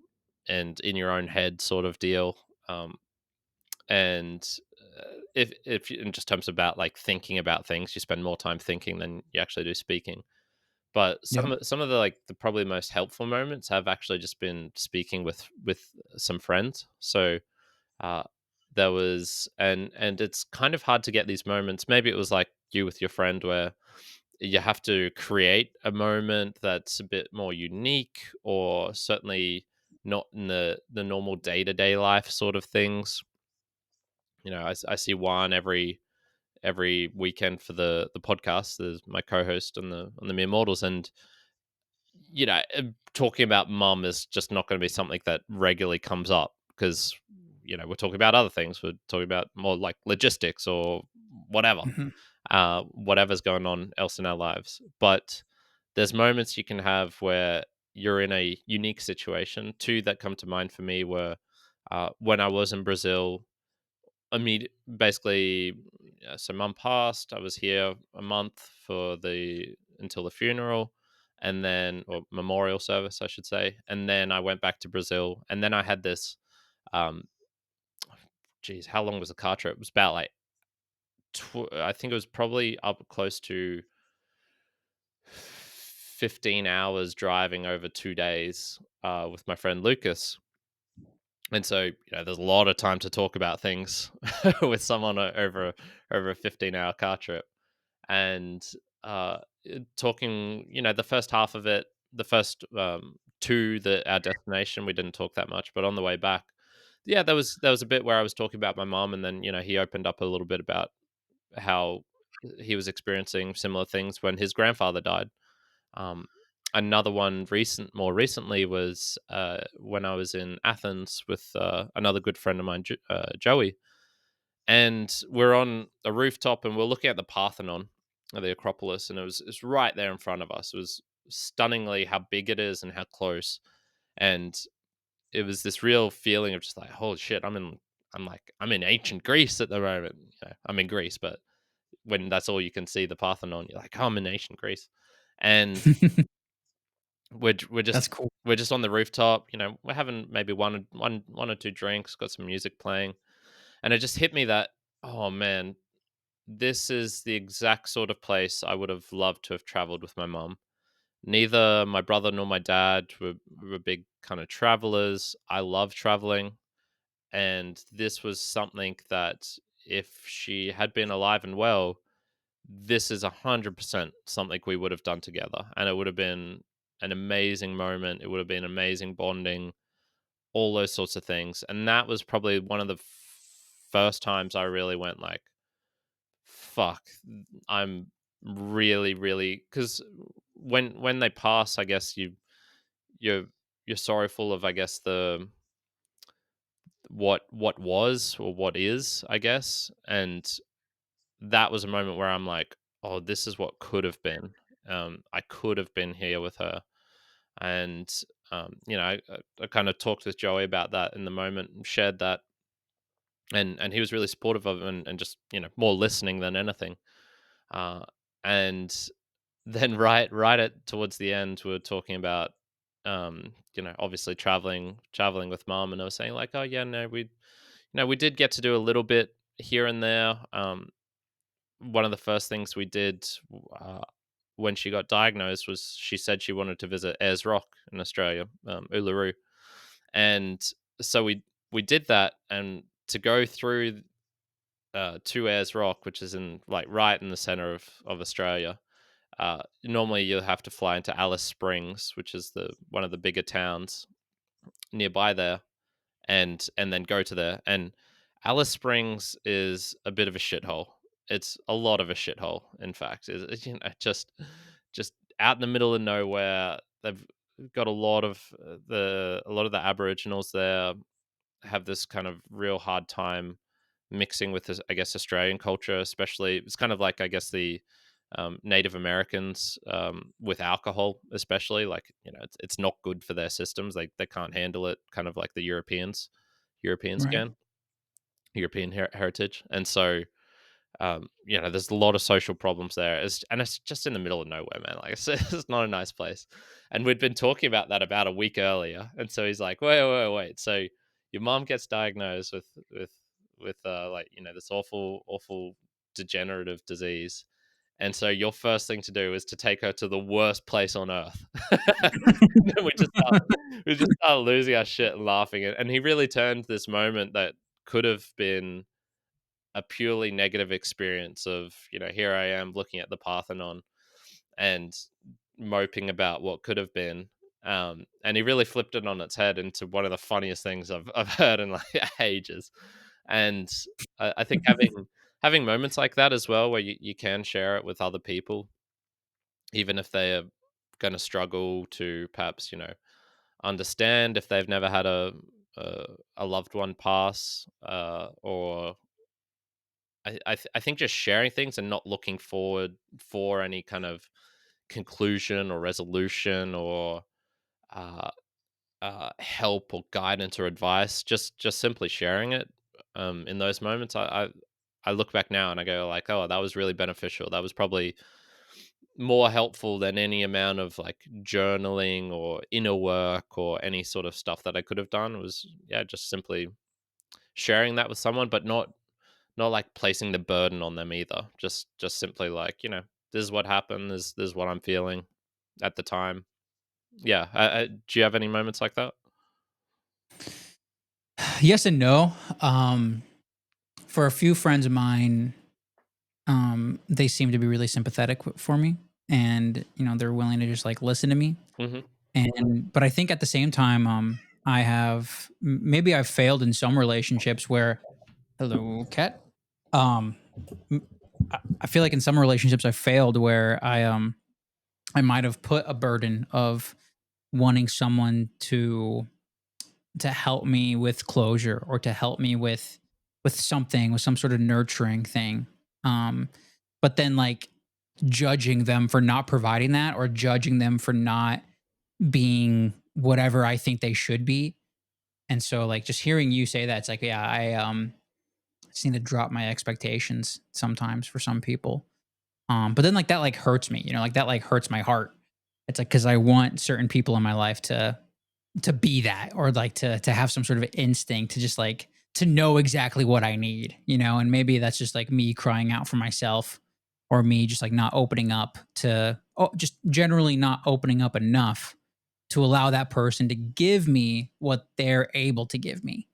and in your own head sort of deal, and, if in just terms about, like, thinking about things, you spend more time thinking than you actually do speaking. But Yep. some of the, like, the probably most helpful moments have actually just been speaking with some friends. So, uh, there was and it's kind of hard to get these moments. Maybe it was like you with your friend where you have to create a moment that's a bit more unique, or certainly not in the normal day-to-day life sort of things. I see one every weekend for the podcast. There's my co-host on the Mere Mortals, and talking about mum is just not going to be something that regularly comes up because we're talking about other things. We're talking about more like logistics or whatever, Mhm. whatever's going on else in our lives. But there's moments you can have where you're in a unique situation. Two that come to mind for me were when I was in Brazil. Basically, yeah, so mum passed. I was here a month for the until the funeral, and then or memorial service, I should say, and then I went back to Brazil, and then I had this. Um, Geez, how long was the car trip? It was about like I think it was probably up close to 15 hours driving over 2 days with my friend Lucas. And so, there's a lot of time to talk about things with someone over a 15-hour car trip. And talking, the first half of it, the first to our destination, we didn't talk that much, but on the way back, yeah, there was a bit where I was talking about my mom, and then he opened up a little bit about how he was experiencing similar things when his grandfather died. Um, Another one more recently was when I was in Athens with another good friend of mine, Joey, and we're on a rooftop and we're looking at the Parthenon, the Acropolis, and it's right there in front of us. It was stunningly how big it is and how close, and it was this real feeling of just like, holy shit, I'm in ancient Greece at the moment. I'm in Greece, but when that's all you can see, the Parthenon, you're like, oh, I'm in ancient Greece, and we're That's just cool. we're just on the rooftop. We're having maybe one or two drinks, got some music playing, and it just hit me that, oh man, this is the exact sort of place I would have loved to have traveled with my mom. Neither my brother nor my dad were big kind of travelers. I love traveling, and this was something that if she had been alive and well, this is 100% something we would have done together, and it would have been an amazing moment. It would have been amazing bonding. all those sorts of things. And that was probably one of the first times I really went like, fuck, I'm really, really, because when they pass, I guess you're you're sorrowful of, I guess, the what was or what is, I guess. And that was a moment where I'm like, oh, this is what could have been. I could have been here with her. And I kind of talked with Joey about that in the moment and shared that, and he was really supportive of it, and just more listening than anything. Uh, and then right at towards the end, we were talking about obviously traveling with mom, and I was saying like, oh yeah, no, we did get to do a little bit here and there. One of the first things we did uh, when she got diagnosed was she said she wanted to visit Ayers Rock in Australia, Uluru, and so we did that, and to go through to Ayers Rock, which is in like right in the center of Australia. Normally, you'll have to fly into Alice Springs, which is the one of the bigger towns nearby there, and then go to there. And Alice Springs is a bit of a shithole. It's a lot of a shithole, in fact. Just out in the middle of nowhere. They've got a lot of the Aboriginals there have this kind of real hard time mixing with this, I guess, Australian culture, especially. It's kind of like, I guess, the Native Americans with alcohol, especially. Like, it's not good for their systems. They can't handle it, kind of like the Europeans Right. can, European heritage. And so, there's a lot of social problems there. And it's just in the middle of nowhere, man. Like, it's not a nice place. And we'd been talking about that about a week earlier. And so he's like, wait. So your mom gets diagnosed with like, this awful degenerative disease. And so your first thing to do is to take her to the worst place on earth. And then we just start losing our shit and laughing. And he really turned this moment that could have been a purely negative experience of, here I am looking at the Parthenon and moping about what could have been. And he really flipped it on its head into one of the funniest things I've heard in like ages. And I think having moments like that as well, where you can share it with other people, even if they are going to struggle to perhaps, understand if they've never had a loved one pass, or I think just sharing things and not looking forward for any kind of conclusion or resolution or uh, help or guidance or advice. Just simply sharing it in those moments. I look back now and I go like, oh, that was really beneficial. That was probably more helpful than any amount of like journaling or inner work or any sort of stuff that I could have done. Was, yeah, just simply sharing that with someone, but not like placing the burden on them either. Just simply like, this is what happened. This is what I'm feeling at the time. Yeah. Do you have any moments like that? Yes and no. For a few friends of mine, they seem to be really sympathetic for me, and they're willing to just like listen to me. Hmm. And but I think at the same time, I have maybe I've failed in some relationships where hello cat. Um, m- I feel like in some relationships I failed where I might have put a burden of wanting someone to help me with closure or to help me with something, with some sort of nurturing thing. Um, but then like judging them for not providing that, or judging them for not being whatever I think they should be. And so like just hearing you say that, it's like, yeah, I just need to drop my expectations sometimes for some people. But then like that like hurts me, like that like hurts my heart. It's like because I want certain people in my life to be that, or like to have some sort of instinct to just like to know exactly what I need, and maybe that's just like me crying out for myself, or me just like not opening up to, oh, just generally not opening up enough to allow that person to give me what they're able to give me.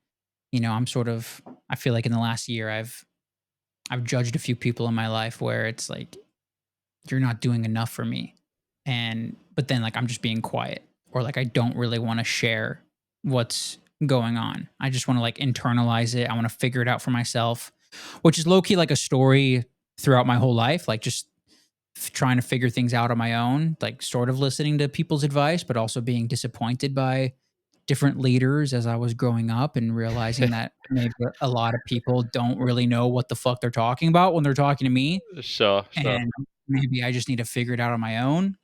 I'm sort of, I feel like in the last year I've judged a few people in my life where it's like you're not doing enough for me. And but then like I'm just being quiet, or like I don't really want to share what's going on. I just want to like internalize it. I want to figure it out for myself, which is low key like a story throughout my whole life, like just trying to figure things out on my own, like sort of listening to people's advice, but also being disappointed by different leaders as I was growing up and realizing that maybe a lot of people don't really know what the fuck they're talking about when they're talking to me. Sure, sure. And maybe I just need to figure it out on my own.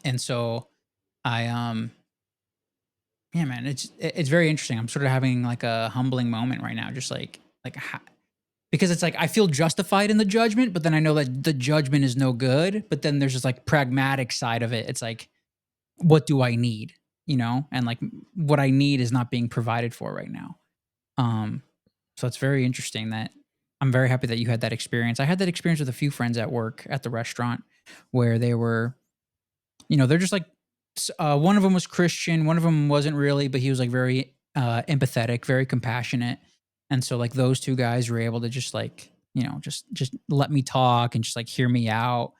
And so I, yeah, man, it's very interesting. I'm sort of having like a humbling moment right now, just because it's like I feel justified in the judgment, but then I know that the judgment is no good. But then there's this like pragmatic side of it. It's like, what do I need? You know, and like what I need is not being provided for right now. Um, so it's very interesting that I'm very happy that you had that experience. I had that experience with a few friends at work at the restaurant where they were, they're just like, one of them was Christian, one of them wasn't really, but he was like very empathetic, very compassionate, and so like those two guys were able to just like just let me talk and just like hear me out,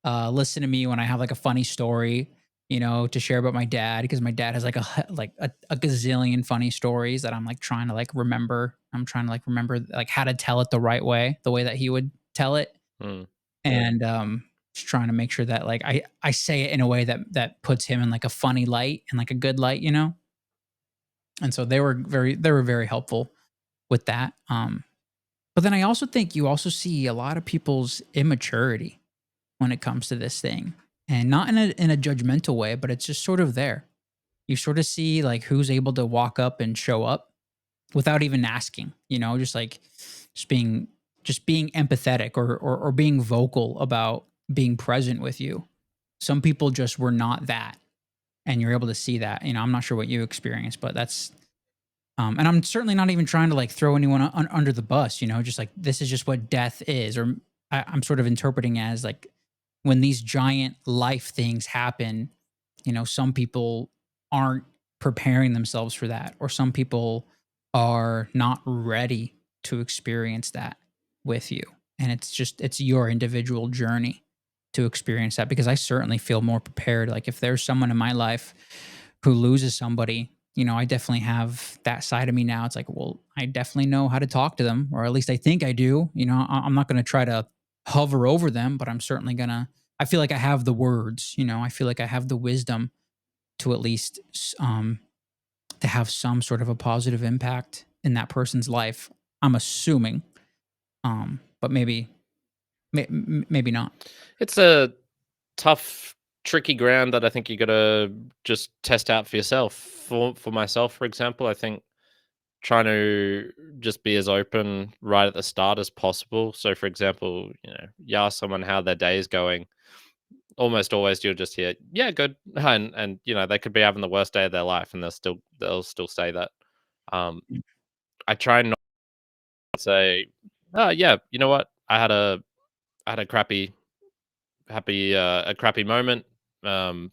listen to me when I have like a funny story, to share about my dad because my dad has like a gazillion funny stories that I'm like trying to like remember. I'm trying to like remember like how to tell it the way that he would tell it, Mm. and just trying to make sure that like I say it in a way that puts him in like a funny light and like a good light. And so they were very helpful with that. But then I also think you also see a lot of people's immaturity when it comes to this thing, and not in a judgmental way, but it's just sort of there. You sort of see like who's able to walk up and show up without even asking, just like just being just being empathetic or being vocal about being present with you. Some people just were not that, and you're able to see that. I'm not sure what you experienced, but that's and I'm certainly not even trying to like throw anyone under the bus, just like this is just what death is, or I'm sort of interpreting as like when these giant life things happen, some people aren't preparing themselves for that, or some people are not ready to experience that with you. And it's your individual journey to experience that because I certainly feel more prepared. Like if there's someone in my life who loses somebody, I definitely have that side of me now. It's like, well, I definitely know how to talk to them, or at least I think I do. I'm not going to try to hover over them, but I'm certainly going to I feel like I have the words, I feel like I have the wisdom to at least to have some sort of a positive impact in that person's life. I'm assuming, but maybe not. It's a tough, tricky ground that I think you gotta just test out for yourself. For myself, for example, I think trying to just be as open right at the start as possible. So, for example, you ask someone how their day is going. Almost always, you'll just hear, "Yeah, good," and they could be having the worst day of their life, and they'll still say that. Um, I try not to say, "Oh, yeah, you know what? I had a crappy moment. Um,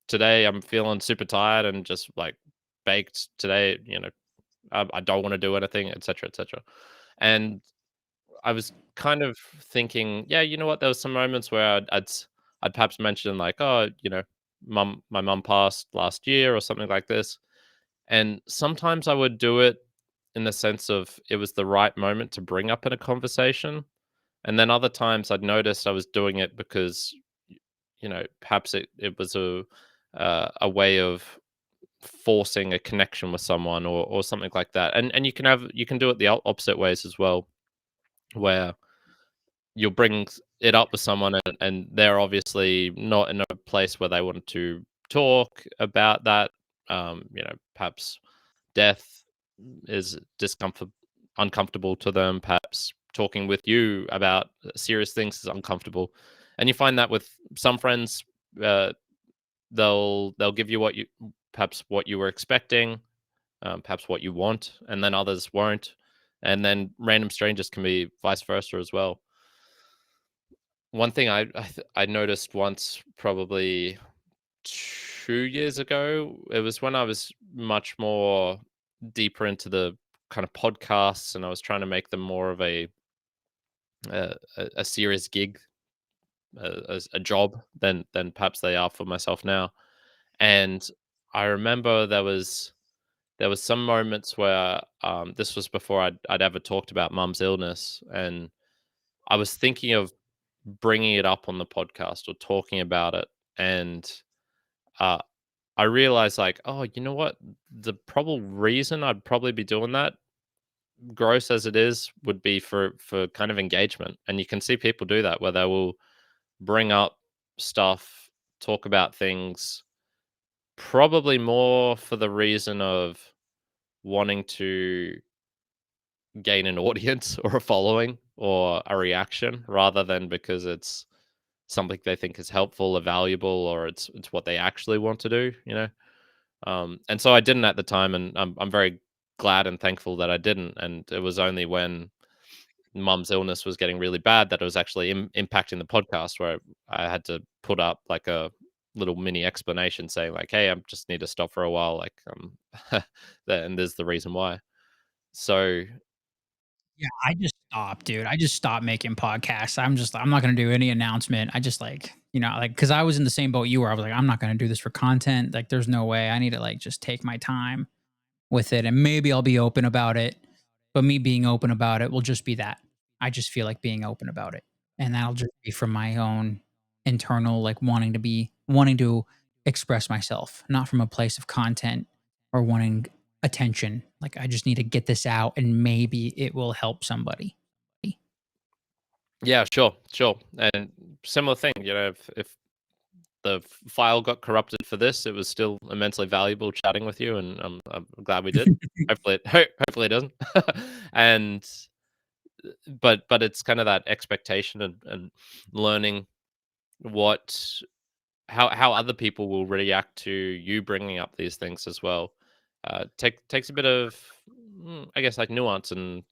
Today I'm feeling super tired and just like baked today. I don't want to do anything, etc., etc." And I was kind of thinking, yeah, you know what? There was some moments where I'd perhaps mention like, oh, my mum passed last year or something like this, and sometimes I would do it in the sense of it was the right moment to bring up in a conversation, and then other times I'd noticed I was doing it because perhaps it was a way of forcing a connection with someone or something like that, and you can do it the opposite ways as well, where you'll bring it up with someone and they're obviously not in a place where they want to talk about that. Perhaps death is discomfort uncomfortable to them. Perhaps talking with you about serious things is uncomfortable, and you find that with some friends, uh, they'll give you what you were expecting, perhaps what you want, and then others won't, and then random strangers can be vice versa as well. One thing I noticed once, probably 2 years ago, it was when I was much more deeper into the kind of podcasts, and I was trying to make them more of a serious gig, as a job than perhaps they are for myself now. And I remember there was some moments where this was before I'd ever talked about mum's illness, and I was thinking of bringing it up on the podcast or talking about it, and uh, I realized like, oh, you know what? The probable reason I'd probably be doing that, gross as it is, would be for kind of engagement, and you can see people do that where they will bring up stuff, talk about things, probably more for the reason of wanting to gain an audience or a following or a reaction rather than because it's something they think is helpful or valuable or it's what they actually want to do, you know? And so I didn't at the time, and I'm very glad and thankful that I didn't. And it was only when mum's illness was getting really bad that it was actually impacting the podcast, where I had to put up like a little mini explanation saying like, "Hey, I just need to stop for a while." Like, and there's the reason why. So Yeah, I just stopped, dude. I just stopped making podcasts. I'm not gonna do any announcement. I just like, like, because I was in the same boat you were. I was like, I'm not gonna do this for content. Like, there's no way. I need to like just take my time with it, and maybe I'll be open about it. But me being open about it will just be that. I just feel like being open about it, and that'll just be from my own internal, like wanting to express myself, not from a place of content or wanting attention. Like I just need to get this out, and maybe it will help somebody. yeah, sure, sure. And similar thing, if the file got corrupted for this, it was still immensely valuable chatting with you, and I'm glad we did. Hopefully, hopefully it doesn't. And but it's kind of that expectation and learning what how other people will react to you bringing up these things as well. Takes a bit of I guess like nuance and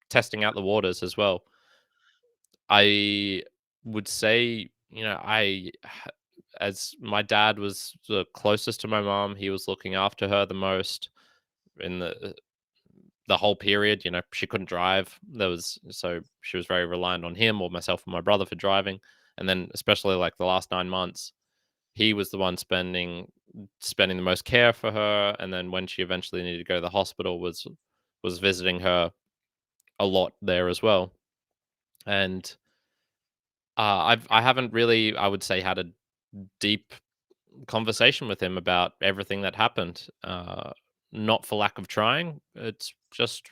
testing out the waters as well. I would say, as my dad was the closest to my mom, he was looking after her the most in the whole period. She couldn't drive. So she was very reliant on him or myself and my brother for driving. And then especially like the last 9 months, he was the one spending the most care for her. And then when she eventually needed to go to the hospital, was visiting her a lot there as well. And I haven't really, I would say, had a deep conversation with him about everything that happened. Not for lack of trying. It's just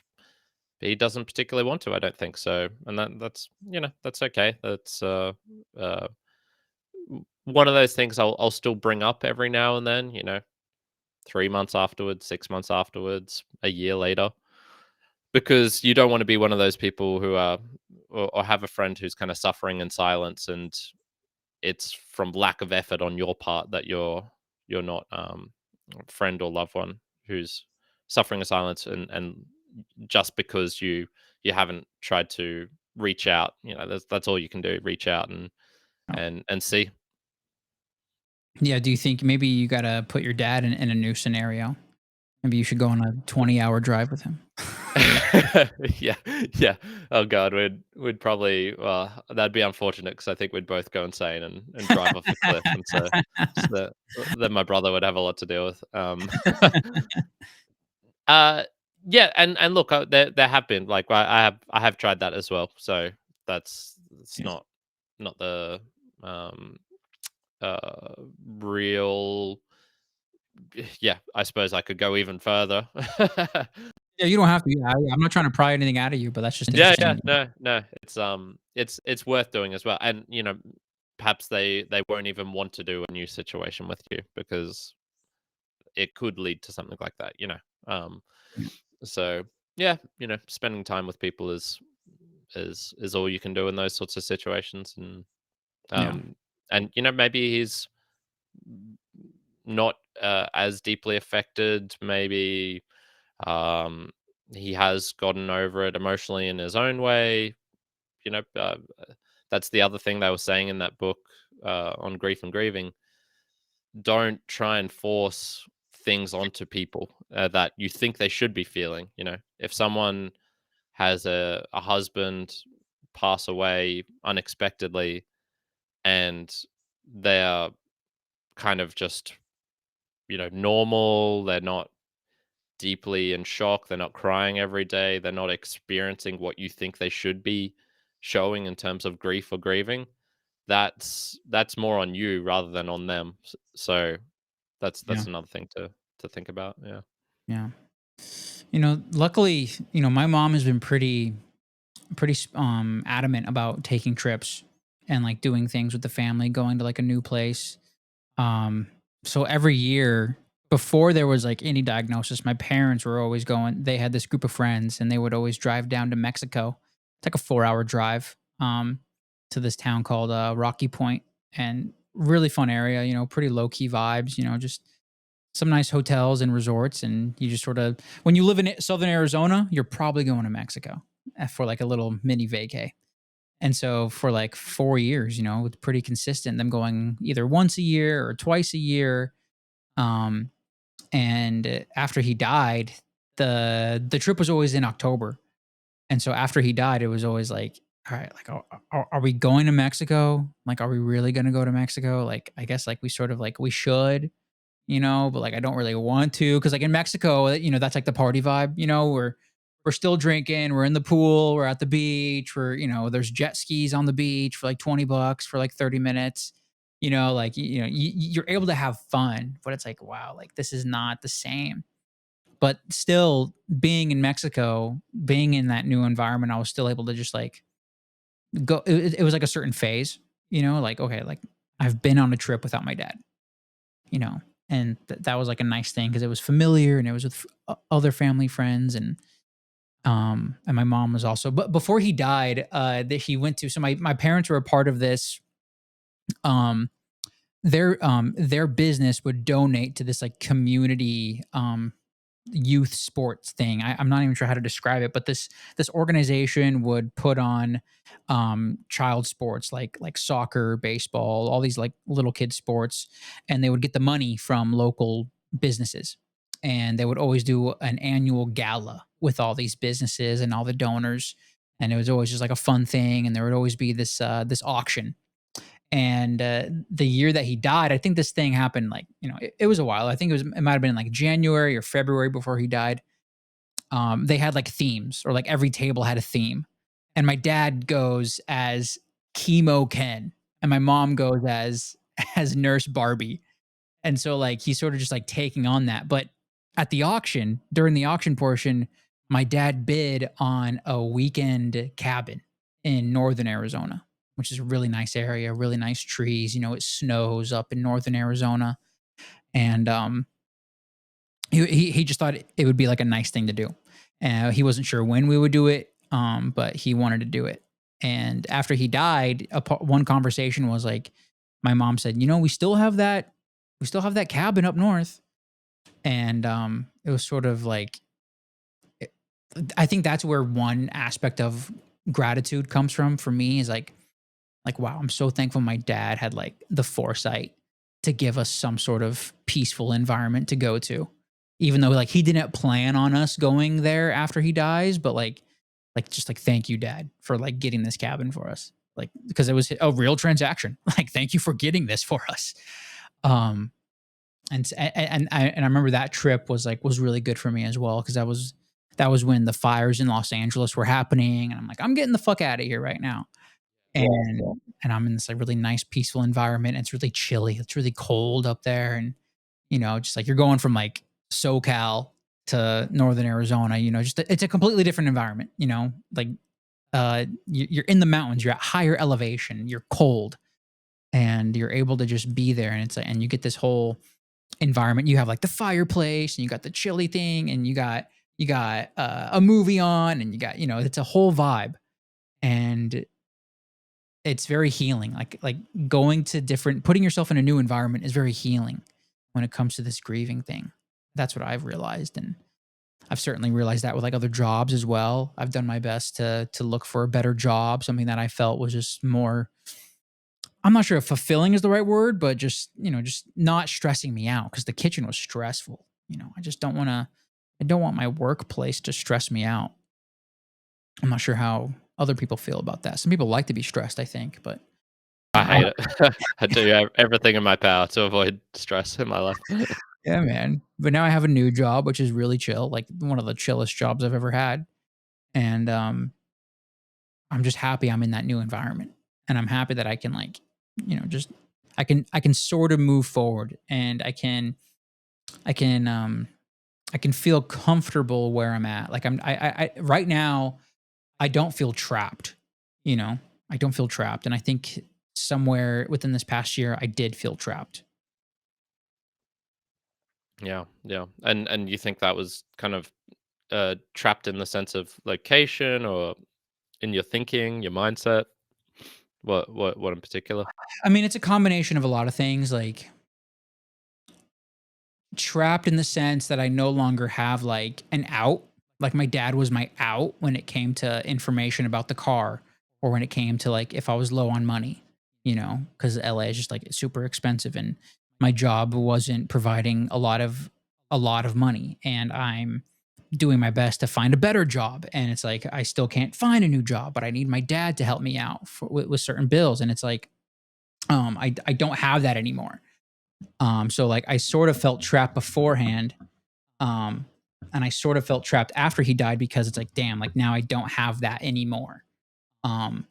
he doesn't particularly want to. I don't think so, and that's okay. That's uh, one of those things I'll still bring up every now and then. 3 months afterwards, 6 months afterwards, a year later, because you don't want to be one of those people who are or have a friend who's kind of suffering in silence, and it's from lack of effort on your part that you're not a friend or loved one who's suffering in silence, and just because you haven't tried to reach out, that's all you can do, reach out Oh. and see. Yeah. Do you think maybe you gotta put your dad in a new scenario? Maybe you should go on a 20-hour drive with him. Yeah, yeah. Oh god, we'd probably, well, that'd be unfortunate because I think we'd both go insane and drive off a cliff, and so then my brother would have a lot to deal with. Uh, yeah, and look, there have been like I have tried that as well, so it's Yeah. not the um uh real. Yeah, I suppose I could go even further. Yeah, you don't have to. Yeah, I'm not trying to pry anything out of you, but that's just Yeah, yeah, interesting. no, no, it's worth doing as well, and perhaps they won't even want to do a new situation with you because it could lead to something like that. Um, Yeah. so yeah, spending time with people is all you can do in those sorts of situations, Yeah. um, and maybe he's not as deeply affected. Maybe um, he has gotten over it emotionally in his own way. You know, uh, that's the other thing they were saying in that book on grief and grieving. Don't try and force things onto people that you think they should be feeling. If someone has a husband pass away unexpectedly and they're kind of just normal, they're not deeply in shock, they're not crying every day, they're not experiencing what you think they should be showing in terms of grief or grieving, that's more on you rather than on them. So Yeah. that's another thing to think about. Yeah. Yeah. Luckily, my mom has been pretty adamant about taking trips and like doing things with the family, going to like a new place. Um, so every year before there was like any diagnosis, my parents were always going. They had this group of friends, and they would always drive down to Mexico. It's like a 4-hour drive to this town called Rocky Point, and really fun area. Pretty low key vibes. Just some nice hotels and resorts, and you just sort of when you live in Southern Arizona, you're probably going to Mexico for like a little mini vacay. And so for like 4 years, it's pretty consistent, them going either once a year or twice a year. Um, and after he died, the trip was always in October. And so after he died, it was always like, all right, like, are we going to Mexico? Like, are we really going to go to Mexico? Like, I guess like we sort of like we should, but like I don't really want to because like in Mexico, that's like the party vibe. We're still drinking, we're in the pool, we're at the beach, there's jet skis on the beach for like $20 for like 30 minutes. Like you're able to have fun, but it's like wow, like this is not the same. But still, being in Mexico, being in that new environment, I was still able to just like go. It was like a certain phase, like okay, like I've been on a trip without my dad, you know, and that was like a nice thing because it was familiar and it was with other family friends, and my mom was also. But before he died, that he went to. So my parents were a part of this. Um, their business would donate to this like community youth sports thing. I'm not even sure how to describe it, but this organization would put on child sports like soccer, baseball, all these like little kid sports, and they would get the money from local businesses. And they would always do an annual gala with all these businesses and all the donors, and it was always just like a fun thing. And there would always be this auction. And the year that he died, I think this thing happened like it was a while. I think it might have been like January or February before he died. They had like themes, or like every table had a theme, and my dad goes as Chemo Ken, and my mom goes as as Nurse Barbie. And so like he's sort of just like taking on that. But at the auction, during the auction portion, my dad bid on a weekend cabin in northern Arizona, which is a really nice area, really nice trees. It snows up in northern Arizona. And he just thought it would be like a nice thing to do. He wasn't sure when we would do it, but he wanted to do it. And after he died, one conversation was like, my mom said, we still have that cabin up north. And it was sort of like, I think that's where one aspect of gratitude comes from for me is like wow, I'm so thankful my dad had like the foresight to give us some sort of peaceful environment to go to, even though like he didn't plan on us going there after he dies. But like just like thank you, dad, for like getting this cabin for us, like because it was a real transaction. Like thank you for getting this for us. um and I remember that trip was really good for me as well, because that was when the fires in Los Angeles were happening, and I'm like, I'm getting the fuck out of here right now. And I'm in this like really nice peaceful environment. It's really chilly. It's really cold up there, and just like you're going from like SoCal to northern Arizona. Just it's a completely different environment. Like you're in the mountains. You're at higher elevation. You're cold, and you're able to just be there. And it's like, and you get this whole environment. You have like the fireplace, and you got the chilly thing, and you got a movie on, and you got it's a whole vibe. And it's very healing. Like going to different putting yourself in a new environment is very healing when it comes to this grieving thing. That's what I've realized, and I've certainly realized that with like other jobs as well. I've done my best to look for a better job, something that I felt was just more, I'm not sure if fulfilling is the right word, but just not stressing me out, because the kitchen was stressful. I just I don't want my workplace to stress me out. I'm not sure how other people feel about that. Some people like to be stressed, I think, but I I hate it. I do everything in my power to avoid stress in my life. Yeah, man. But now I have a new job, which is really chill, like one of the chillest jobs I've ever had. And I'm just happy I'm in that new environment. And I'm happy that I can like, just I can sort of move forward and I can I can feel comfortable where I'm at. Like I right now I don't feel trapped, you know. I don't feel trapped and I think somewhere within this past year I did feel trapped. Yeah, yeah. And you think that was kind of trapped in the sense of location or in your thinking, your mindset? What in particular? I mean, it's a combination of a lot of things like trapped in the sense that I no longer have like an out. Like my dad was my out when it came to information about the car or when it came to like if I was low on money, because LA is just like super expensive and my job wasn't providing a lot of money and I'm doing my best to find a better job and it's like I still can't find a new job but I need my dad to help me out with certain bills and it's like I don't have that anymore. So like I sort of felt trapped beforehand. Um, and I sort of felt trapped after he died because it's like, damn, like now I don't have that anymore. Um,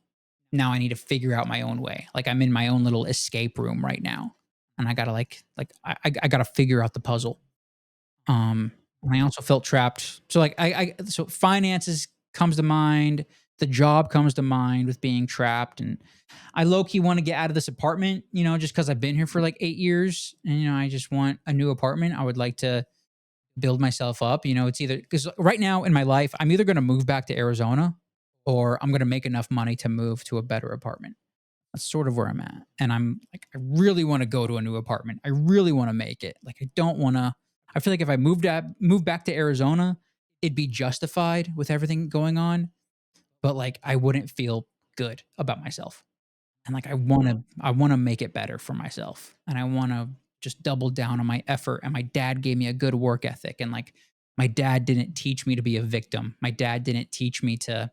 Now I need to figure out my own way. Like I'm in my own little escape room right now. And I gotta I gotta figure out the puzzle. And I also felt trapped. So like so finances comes to mind, the job comes to mind with being trapped. And I low key want to get out of this apartment, just because I've been here for like 8 years. And I just want a new apartment. I would like to build myself up. It's either because right now in my life, I'm either gonna move back to Arizona or I'm gonna make enough money to move to a better apartment. That's sort of where I'm at. And I'm like, I really want to go to a new apartment. I really want to make it. Like, I don't want to. I feel like if I moved back to Arizona, it'd be justified with everything going on, but like I wouldn't feel good about myself. And like I want to make it better for myself. And I want to just double down on my effort. And my dad gave me a good work ethic. And like my dad didn't teach me to be a victim. My dad didn't teach me to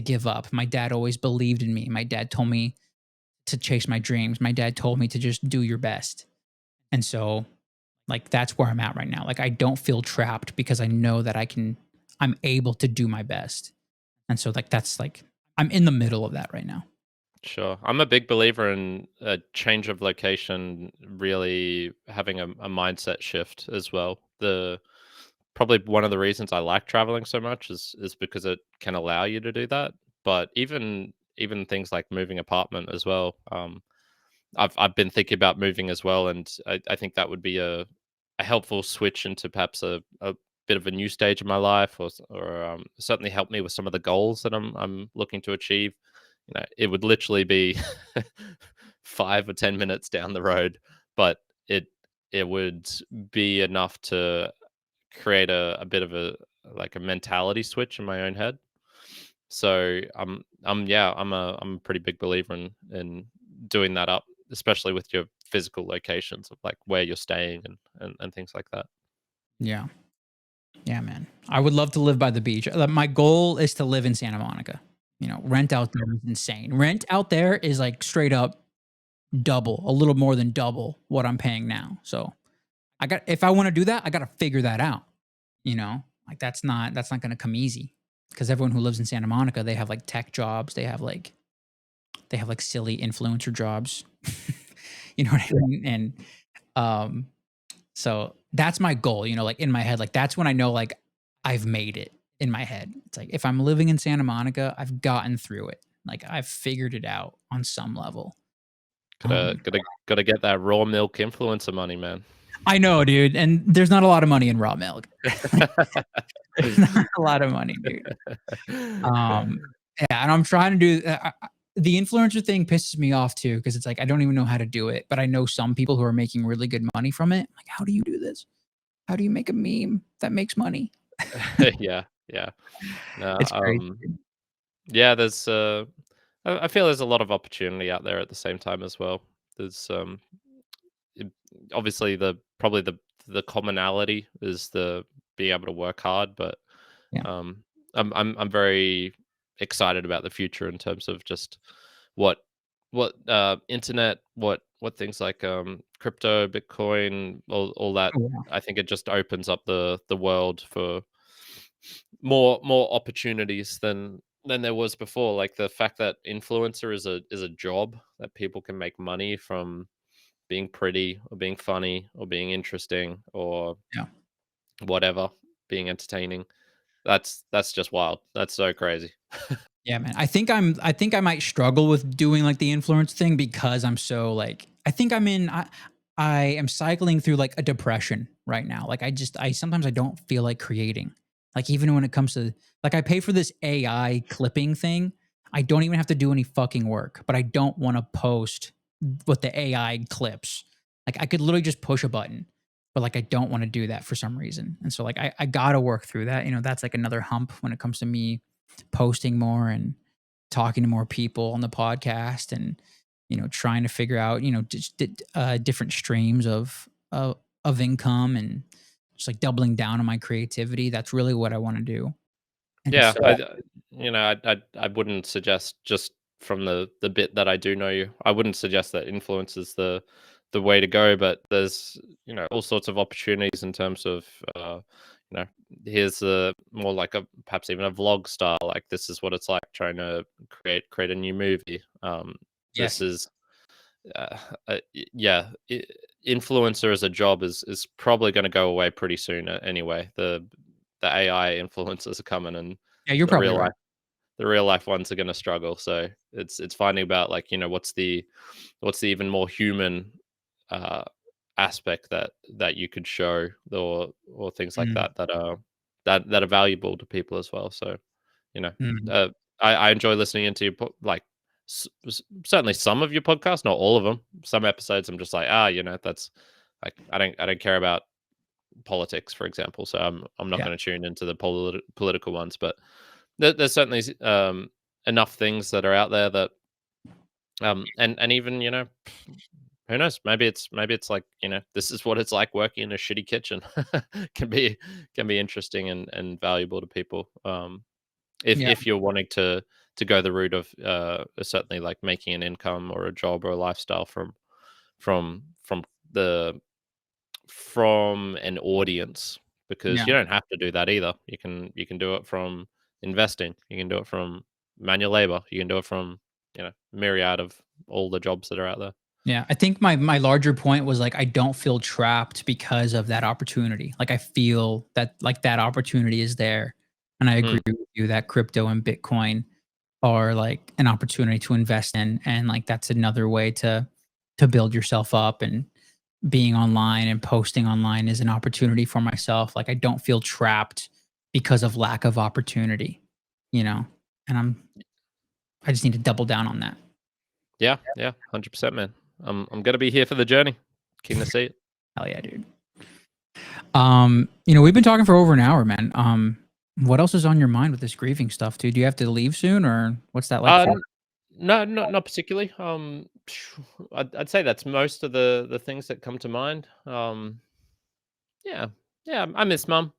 give up. My dad always believed in me. My dad told me to chase my dreams. My dad told me to just do your best. And so, like, that's where I'm at right now. Like, I don't feel trapped because I know that I'm able to do my best. And so, like, that's like, I'm in the middle of that right now. Sure. I'm a big believer in a change of location really having a mindset shift as well. The Probably one of the reasons I like traveling so much is because it can allow you to do that. But even things like moving apartment as well. I've been thinking about moving as well, and I think that would be a helpful switch into perhaps a bit of a new stage of my life, or certainly help me with some of the goals that I'm looking to achieve. It would literally be 5 or 10 minutes down the road, but it it would be enough to create a bit of a mentality switch in my own head. So I'm a pretty big believer in doing that up, especially with your physical locations of like where you're staying and things like that. Yeah. Yeah, man. I would love to live by the beach. My goal is to live in Santa Monica. Rent out there is insane. Rent out there is like straight up double, a little more than double what I'm paying now. So if I want to do that, I got to figure that out. Like that's not going to come easy because everyone who lives in Santa Monica, they have like tech jobs, they have like silly influencer jobs. You know what I mean? And um so that's my goal, like in my head, like that's when I know like I've made it in my head. It's like if I'm living in Santa Monica, I've gotten through it. Like I've figured it out on some level. Gotta Um gotta gotta get that raw milk influencer money, man. I know, dude, and there's not a lot of money in raw milk. There's not a lot of money, dude. Um, yeah, and I'm trying to do the influencer thing pisses me off too because it's like I don't even know how to do it, but I know some people who are making really good money from it. Like, how do you do this? How do you make a meme that makes money? Yeah, yeah. No, It's crazy. yeah, I feel there's a lot of opportunity out there at the same time as well. There's it- obviously the commonality is the being able to work hard, but Yeah, um, I'm very excited about the future in terms of just what internet, what what things like crypto, Bitcoin, all that. Oh, wow. I think it just opens up the world for more opportunities than there was before. Like the fact that influencer is a job that people can make money from being pretty or being funny or being interesting or Yeah. whatever, being entertaining. That's just wild. That's so crazy. Yeah, man. I think I might struggle with doing like the influence thing because I'm so like I think I am cycling through like a depression right now. Like I sometimes I don't feel like creating. Like even when it comes to like I pay for this AI clipping thing. I don't even have to do any fucking work, but I don't want to post what the AI clips. Like I could literally just push a button, but like I don't want to do that for some reason. And so like I gotta work through that. You know, that's like another hump when it comes to me posting more and talking to more people on the podcast and trying to figure out just different streams of income and just like doubling down on my creativity. That's really what I want to do. And Yeah, so I wouldn't suggest, just from the bit that I do know you, I wouldn't suggest that influence is the way to go. But there's all sorts of opportunities in terms of you know here's a more like a perhaps even a vlog style. Like this is what it's like trying to create a new movie. This yes, is uh, yeah. Influencer as a job is probably going to go away pretty soon. Anyway, the AI influencers are coming, and yeah, you're the probably real right. life the real life ones are going to struggle. So it's finding about, like, what's the even more human uh aspect that you could show, or things like Mm, that are valuable to people as well. So you know mm, uh I enjoy listening into your like certainly some of your podcasts, not all of them. Some episodes I'm just like, that's like, I don't care about politics, for example, so I'm not yeah, going to tune into the political ones. But there's certainly enough things that are out there that and even who knows, maybe it's like, this is what it's like working in a shitty kitchen. can be can be interesting and valuable to people, yeah, if you're wanting to go the route of certainly like making an income or a job or a lifestyle from the from an audience, because yeah, you don't have to do that either. You can do it from investing. You can do it from manual labor. You can do it from myriad of all the jobs that are out there. yeah. I think my larger point was like I don't feel trapped because of that opportunity. Like I feel that like that opportunity is there, and I agree Mm, with you that crypto and Bitcoin are like an opportunity to invest in, and like that's another way to build yourself up. And being online and posting online is an opportunity for myself. Like I don't feel trapped because of lack of opportunity, you know. And I just need to double down on that. yeah, yeah, 100%, man. I'm gonna be here for the journey. Keen to see it. Hell yeah, dude. We've been talking for over an hour, man. What else is on your mind with this grieving stuff, dude? Do you have to leave soon, or what's that like for? Uh, no, not particularly. I'd say that's most of the things that come to mind. Yeah, yeah. I miss mum,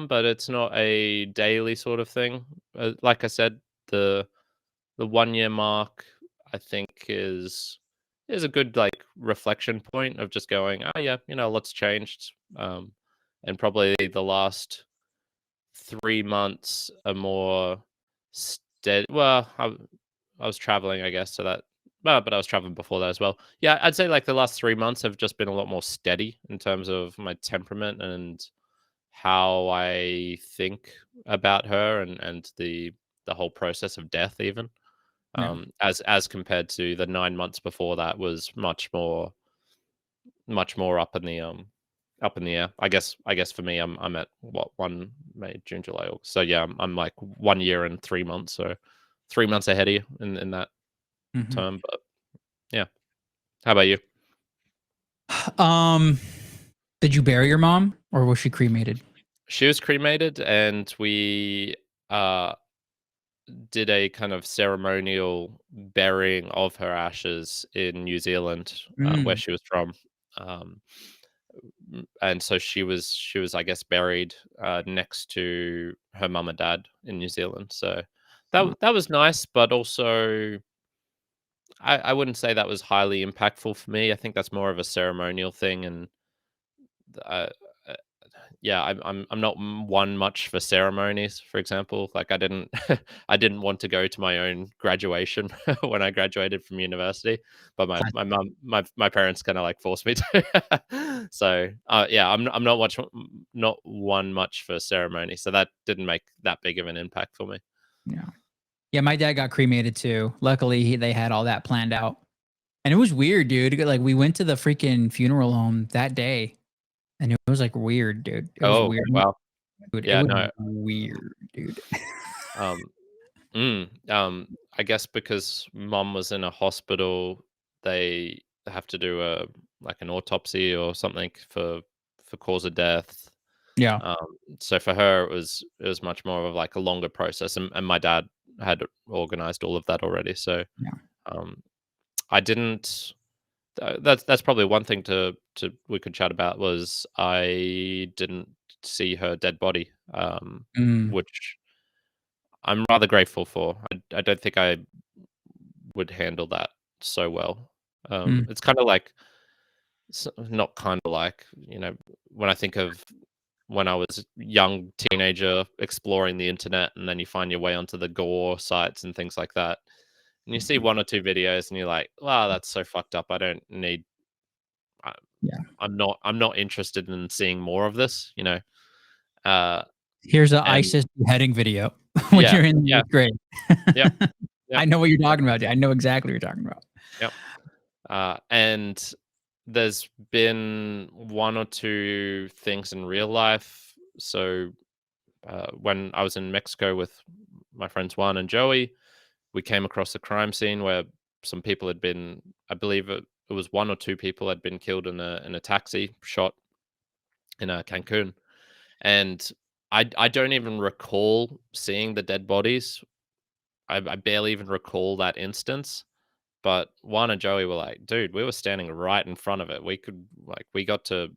but it's not a daily sort of thing. Like I said, the 1 year mark, I think, is a good, like, reflection point of just going, oh yeah, lots changed. And probably the last 3 months are more steady. Well, I was traveling, I guess, so that. Well, but I was traveling before that as well. Yeah, I'd say like the last 3 months have just been a lot more steady in terms of my temperament and how I think about her, and the whole process of death, even Yeah. as compared to the 9 months before that, was much more up in the air. I guess for me, I'm at what, 1 May, June, July, August. So yeah, I'm like 1 year and 3 months. So 3 months ahead of you in that Mhm. term. But yeah, how about you? Um, did you bury your mom or was she cremated? She was cremated, and we uh did a kind of ceremonial burying of her ashes in New Zealand, where Mm, she was from. Um, and so she was, I guess, buried next to her mum and dad in New Zealand. So uh, that was nice, but also I wouldn't say that was highly impactful for me. I think that's more of a ceremonial thing, and uh, uh, yeah, I'm not one much for ceremonies. For example, like I didn't I didn't want to go to my own graduation when I graduated from university, but my Classic. mum my parents kind of like forced me to. So yeah, I'm not not one much for ceremony, so that didn't make that big of an impact for me. Yeah. Yeah, my dad got cremated too. Luckily, they had all that planned out. And it was weird, dude. Like, we went to the freaking funeral home that day, and it was, like, weird, dude. It was Oh weird. wow, Dude, it yeah, was no, weird, dude. um, I guess because mom was in a hospital, they have to do a like an autopsy or something for cause of death. Yeah. So for her, it was much more of like a longer process, and my dad had organized all of that already. So Yeah. um, I didn't. That's probably one thing to we could chat about was I didn't see her dead body, Mm, which I'm rather grateful for. I don't think I would handle that so well. mm, It's kind of like not kind of like when I think of when I was a young teenager exploring the internet, and then you find your way onto the gore sites and things like that, and you see one or two videos, and you're like, "Wow, that's so fucked up. I don't need. I, yeah. I'm not interested in seeing more of this." Uh, Here's a and ISIS beheading video when yeah, you're in the yeah, 8th grade. yep, yep, I know what you're talking about, dude. I know exactly what you're talking about. yep. And there's been one or two things in real life. So when I was in Mexico with my friends Juan and Joey, we came across a crime scene where some people had been, I believe it was one or two people had been killed in a taxi, shot in Cancun, and I don't even recall seeing the dead bodies. I barely even recall that instance. But Juan and Joey were like, "Dude, we were standing right in front of it. We could we got to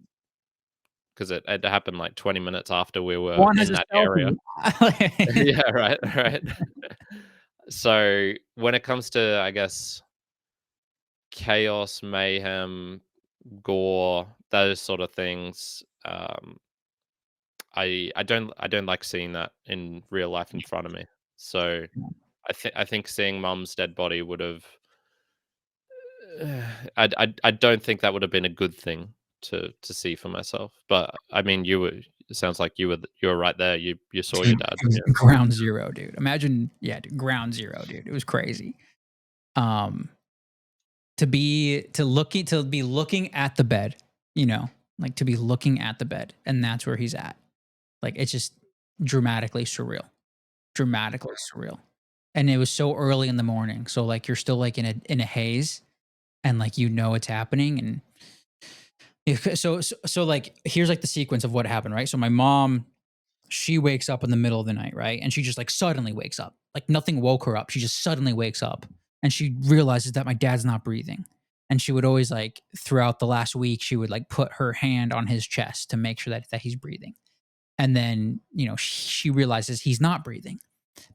because it happened like 20 minutes after we were Juan has in a that area." selfie. Yeah, right, right. So when it comes to, I guess, chaos, mayhem, gore, those sort of things, I don't like seeing that in real life in front of me. So I think seeing Mum's dead body would have. I don't think that would have been a good thing to see for myself. But I mean, you were. It sounds like you were right there. You saw your Dude, dad. it was Yeah. ground zero, dude. Imagine, yeah, dude, ground zero, dude. It was crazy. Um, to be looking at the bed, you know, like to be looking at the bed, and that's where he's at. Like, it's just dramatically surreal, dramatically surreal. And it was so early in the morning, so like you're still like in a haze, and like it's happening, and so like here's like the sequence of what happened, right? So my mom, she wakes up in the middle of the night, right? And she just like suddenly wakes up. Like nothing woke her up. She just suddenly wakes up and she realizes that my dad's not breathing. And she would always like throughout the last week, she would like put her hand on his chest to make sure that he's breathing. And then, she realizes he's not breathing,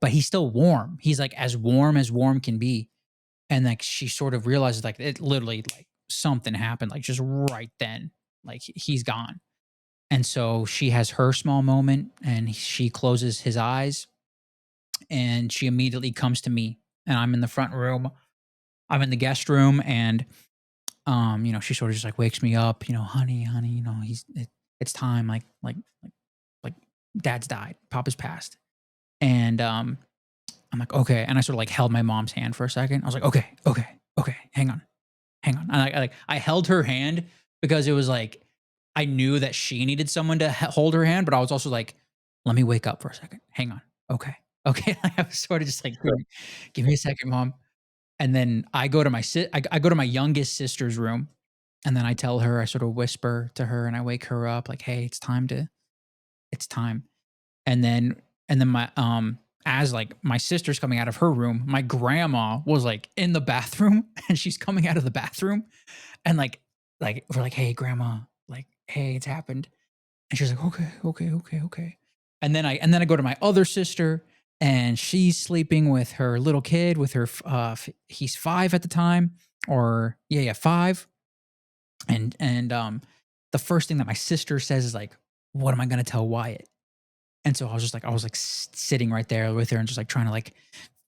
but he's still warm. He's like as warm can be. And like she sort of realizes like it literally like something happened, like just right then, like he's gone. And so she has her small moment and she closes his eyes and she immediately comes to me and I'm in the front room. I'm in the guest room and she sort of just like wakes me up, honey, honey, it's time like dad's died, papa's passed. And I'm like, okay. And I sort of like held my mom's hand for a second. I was like, okay, okay, okay, hang on, hang on. And I held her hand because it was like I knew that she needed someone to hold her hand, but I was also like, let me wake up for a second. Hang on. Okay. Okay. I was sort of just like, give me a second, mom. And then I go to I go to my youngest sister's room, and then I tell her, I sort of whisper to her, and I wake her up, like, hey, it's time. And then my as like my sister's coming out of her room, my grandma was like in the bathroom and she's coming out of the bathroom and like we're like, "Hey grandma, like hey, it's happened." And she's like, "Okay, okay, okay, okay." And then I go to my other sister and she's sleeping with her little kid with her he's 5 at the time, or yeah, 5. And the first thing that my sister says is like, "What am I gonna tell Wyatt?" And so I was like sitting right there with her and just like trying to like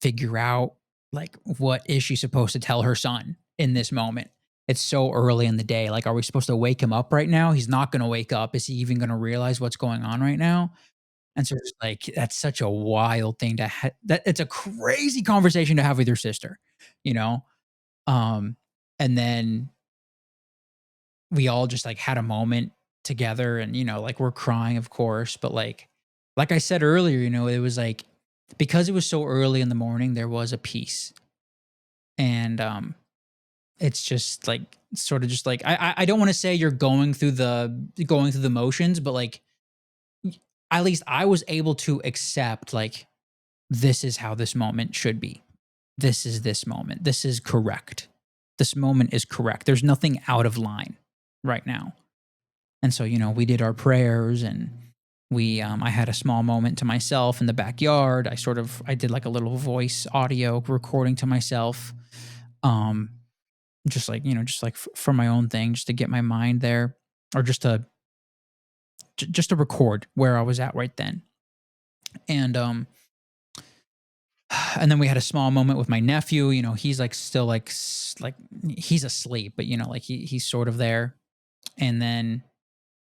figure out like what is she supposed to tell her son in this moment. It's so early in the day. Like, are we supposed to wake him up right now? He's not going to wake up. Is he even going to realize what's going on right now? And so it's like that's such a wild thing to that it's a crazy conversation to have with your sister, you know? Um and then we all just like had a moment together, and like we're crying, of course, but like I said earlier, it was like, because it was so early in the morning, there was a peace. And it's just like sort of just like I don't want to say you're going through the motions, but like y- at least I was able to accept like this is how this moment should be. This moment. This is correct. This moment is correct. There's nothing out of line right now. And so, we did our prayers, and I had a small moment to myself in the backyard. I did like a little voice audio recording to myself. Um, just like, for my own thing, just to get my mind there, or just to record where I was at right then. And, and then we had a small moment with my nephew. He's like still like, like he's asleep, but like he's sort of there. And then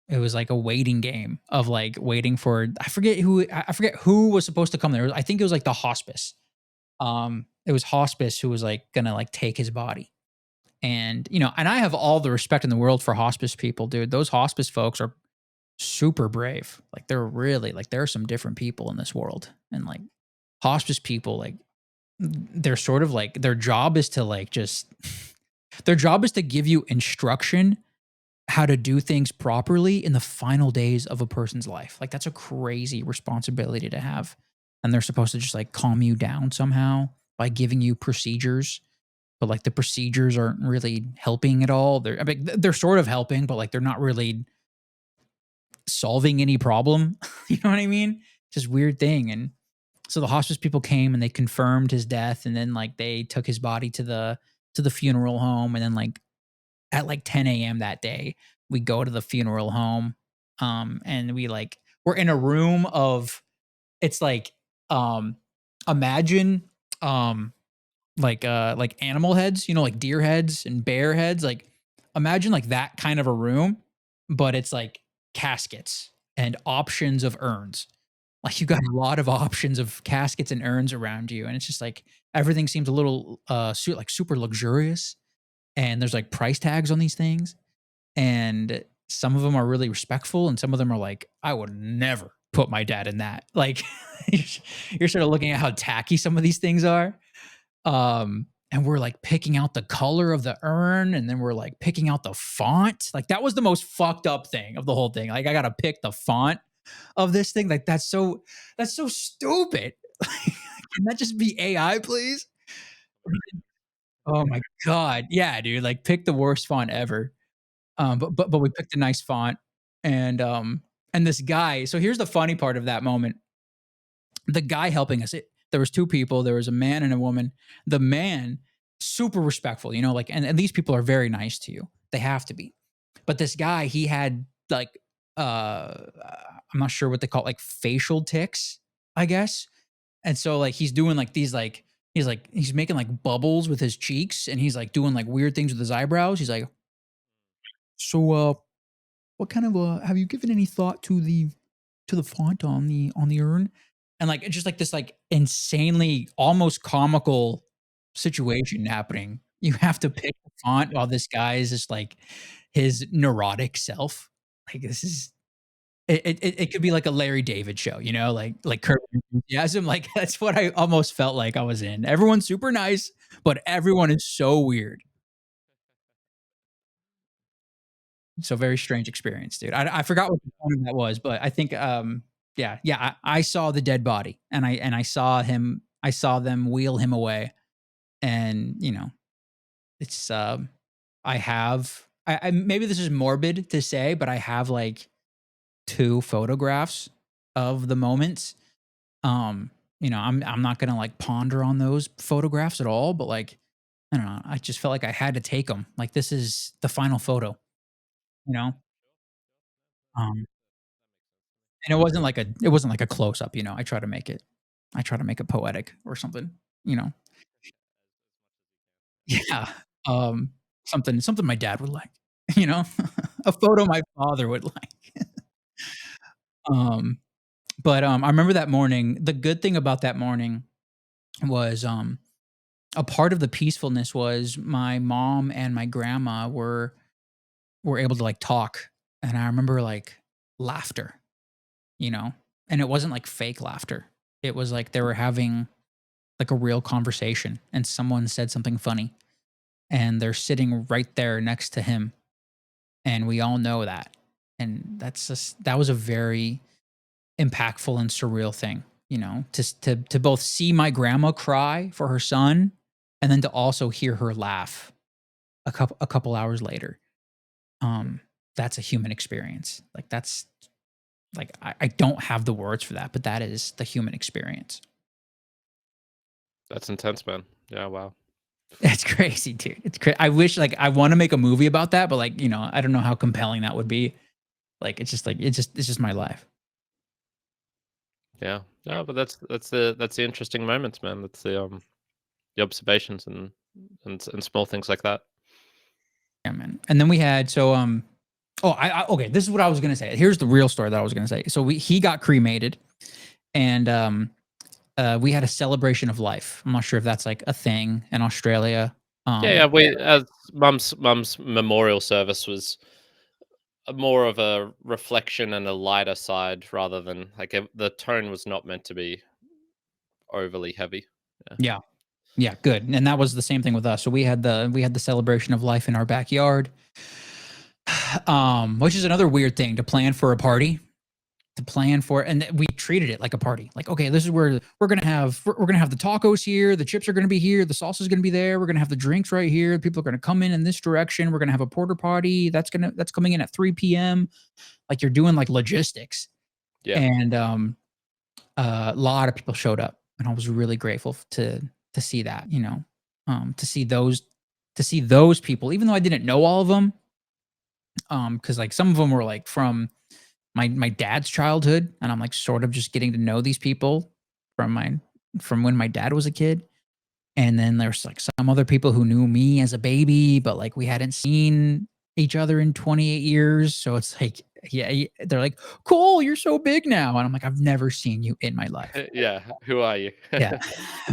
it was like a waiting game of like waiting for, I forget who was supposed to come there. I think it was like the hospice. It was hospice who was like gonna like take his body. And and I have all the respect in the world for hospice people, dude. Those hospice folks are super brave. Like they're really like there are some different people in this world. And like hospice people, like they're sort of like their job is to like just their job is to give you instruction how to do things properly in the final days of a person's life. Like that's a crazy responsibility to have. And they're supposed to just like calm you down somehow by giving you procedures, but like the procedures aren't really helping at all. I mean, they're sort of helping, but like they're not really solving any problem. You know what I mean? Just weird thing. And so the hospice people came and they confirmed his death, and then like they took his body to the funeral home, and then like at like 10 a.m. that day, we go to the funeral home. And we're in a room of, it's like, um, imagine, um, like animal heads, like deer heads and bear heads. Like imagine like that kind of a room, but it's like caskets and options of urns. Like you got a lot of options of caskets and urns around you. And it's just like everything seems a little like super luxurious. And there's like price tags on these things, and some of them are really respectful, and some of them are like, I would never put my dad in that. Like you're sort of looking at how tacky some of these things are. And we're like picking out the color of the urn, and then we're like picking out the font. Like that was the most fucked up thing of the whole thing. Like I gotta pick the font of this thing. Like that's so stupid. Can that just be AI, please? Oh my god. Yeah, dude. Like pick the worst font ever. But we picked a nice font. And this guy, so here's the funny part of that moment. The guy helping us, there was 2 people, there was a man and a woman. The man, super respectful, like, and these people are very nice to you. They have to be. But this guy, he had like, uh, I'm not sure what they call it, like facial tics, I guess. And so like he's doing like these he's making like bubbles with his cheeks, and he's like doing like weird things with his eyebrows. He's like, so what kind of have you given any thought to the font on the urn? And like it's just like this like insanely almost comical situation happening. You have to pick the font while this guy is just like his neurotic self. Like this is it could be like a Larry David show, like Curb Your Enthusiasm. Like that's what I almost felt like I was in. Everyone's super nice, but everyone is so weird. So very strange experience, dude. I forgot what the point of that was, but I think, yeah, I saw the dead body, and I saw them wheel him away, and, it's, I maybe this is morbid to say, but I have, like, 2 photographs of the moments. I'm not gonna like ponder on those photographs at all, but like I don't know, I just felt like I had to take them. Like this is the final photo, you know? Um, and it wasn't like a close up, I try to make it poetic or something, you know? Yeah. Um, something my dad would like, you know? A photo my father would like. Um, I remember that morning, the good thing about that morning was, a part of the peacefulness was my mom and my grandma were able to, like, talk, and I remember, like, laughter, you know? And it wasn't, like, fake laughter. It was like they were having, like, a real conversation, and someone said something funny, and they're sitting right there next to him, and we all know that, and that was a very impactful and surreal thing, to both see my grandma cry for her son, and then to also hear her laugh a couple hours later. Um, that's a human experience. Like, that's like, I don't have the words for that, but that is the human experience. That's intense, man. Yeah, wow. It's crazy, dude. I wish, like, I wanna make a movie about that, but, like, I don't know how compelling that would be. Like, it's just my life. Yeah. No, but that's the interesting moments, man. That's the observations and small things like that. Yeah, man. And then we had okay, this is what I was gonna say. Here's the real story that I was gonna say. So he got cremated, and we had a celebration of life. I'm not sure if that's like a thing in Australia. Yeah, yeah. We as mum's memorial service was more of a reflection and a lighter side rather than like the tone was not meant to be overly heavy. Yeah. Yeah, yeah, good. And that was the same thing with us. So we had the celebration of life in our backyard, which is another weird thing to plan for a party. To plan for, and we treated it like a party. Like, okay, this is where we're gonna have the tacos here, the chips are gonna be here, the sauce is gonna be there, we're gonna have the drinks right here. People are gonna come in this direction. We're gonna have a porter potty that's coming in at 3 p.m. Like, you're doing like logistics, Yeah. and a lot of people showed up, and I was really grateful to see that. To see those people, even though I didn't know all of them, because like some of them were like from my dad's childhood, and I'm like sort of just getting to know these people from my from when my dad was a kid. And then there's like some other people who knew me as a baby, but like we hadn't seen each other in 28 years. So it's like, yeah, they're like, "Cool, you're so big now." And I'm like, "I've never seen you in my life." Yeah. Who are you? Yeah.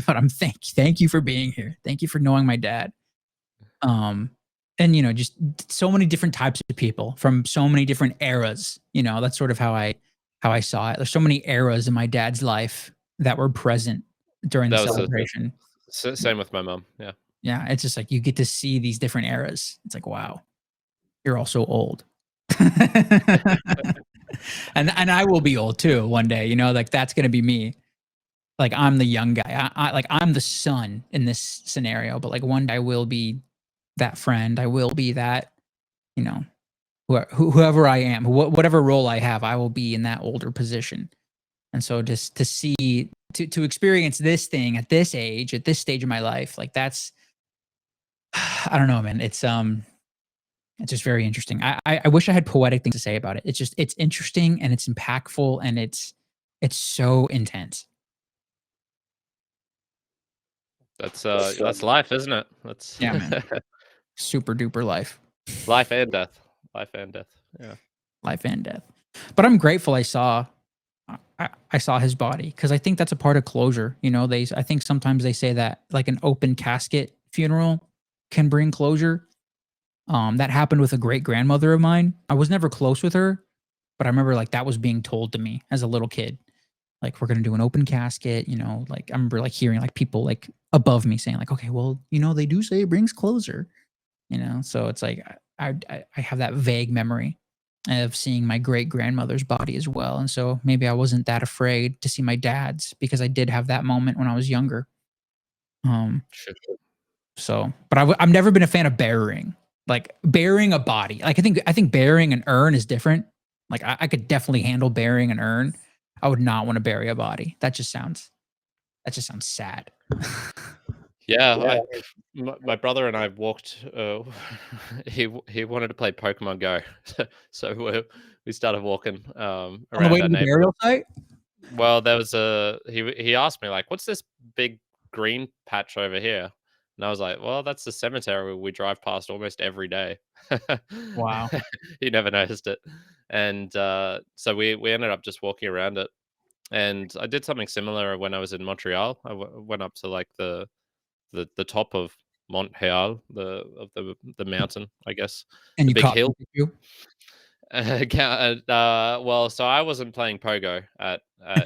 But thank you for being here. Thank you for knowing my dad. Um, and just so many different types of people from so many different eras. That's sort of how I saw it. There's so many eras in my dad's life that were present during the That was the celebration. same with my mom. Yeah. Yeah, it's just like you get to see these different eras. It's like, wow, you're all so old. And I will be old too one day, like that's gonna be me. Like, I'm the young guy. Like, I'm the son in this scenario, but like one day I will be that friend. I will be that, you know, whoever I am, whatever role I have, I will be in that older position. And so just to see, to experience this thing at this age, at this stage of my life, like that's, I don't know, man. It's just very interesting. I wish I had poetic things to say about it. It's interesting and it's impactful and it's so intense. That's life, isn't it? That's Yeah, man. Super duper life. life and death. Life and death. Yeah. Life and death. But I'm grateful I saw his body because I think that's a part of closure. I think sometimes they say that like an open casket funeral can bring closure. That happened with a great grandmother of mine. I was never close with her, but I remember like that was being told to me as a little kid. Like, we're gonna do an open casket, like I remember like hearing like people like above me saying like, okay, well, they do say it brings closure. So it's like I have that vague memory of seeing my great grandmother's body as well, and so maybe I wasn't that afraid to see my dad's because I did have that moment when I was younger. Um, Sure. but I've never been a fan of burying, like burying a body. Like, I think burying an urn is different. Like, I could definitely handle burying an urn. I would not want to bury a body. That just sounds That just sounds sad. Yeah, Yeah. my brother and I walked. He wanted to play Pokemon Go, so we started walking On the way around to our the neighborhood. burial site? Well, there was a he asked me like, "What's this big green patch over here?" And I was like, "Well, that's the cemetery we drive past almost every day." Wow. He never noticed it, and so we ended up just walking around it. And I did something similar when I was in Montreal. Went up to like the top of Montreal, the mountain, I guess, And the you big caught hill. you? Well, so I wasn't playing pogo at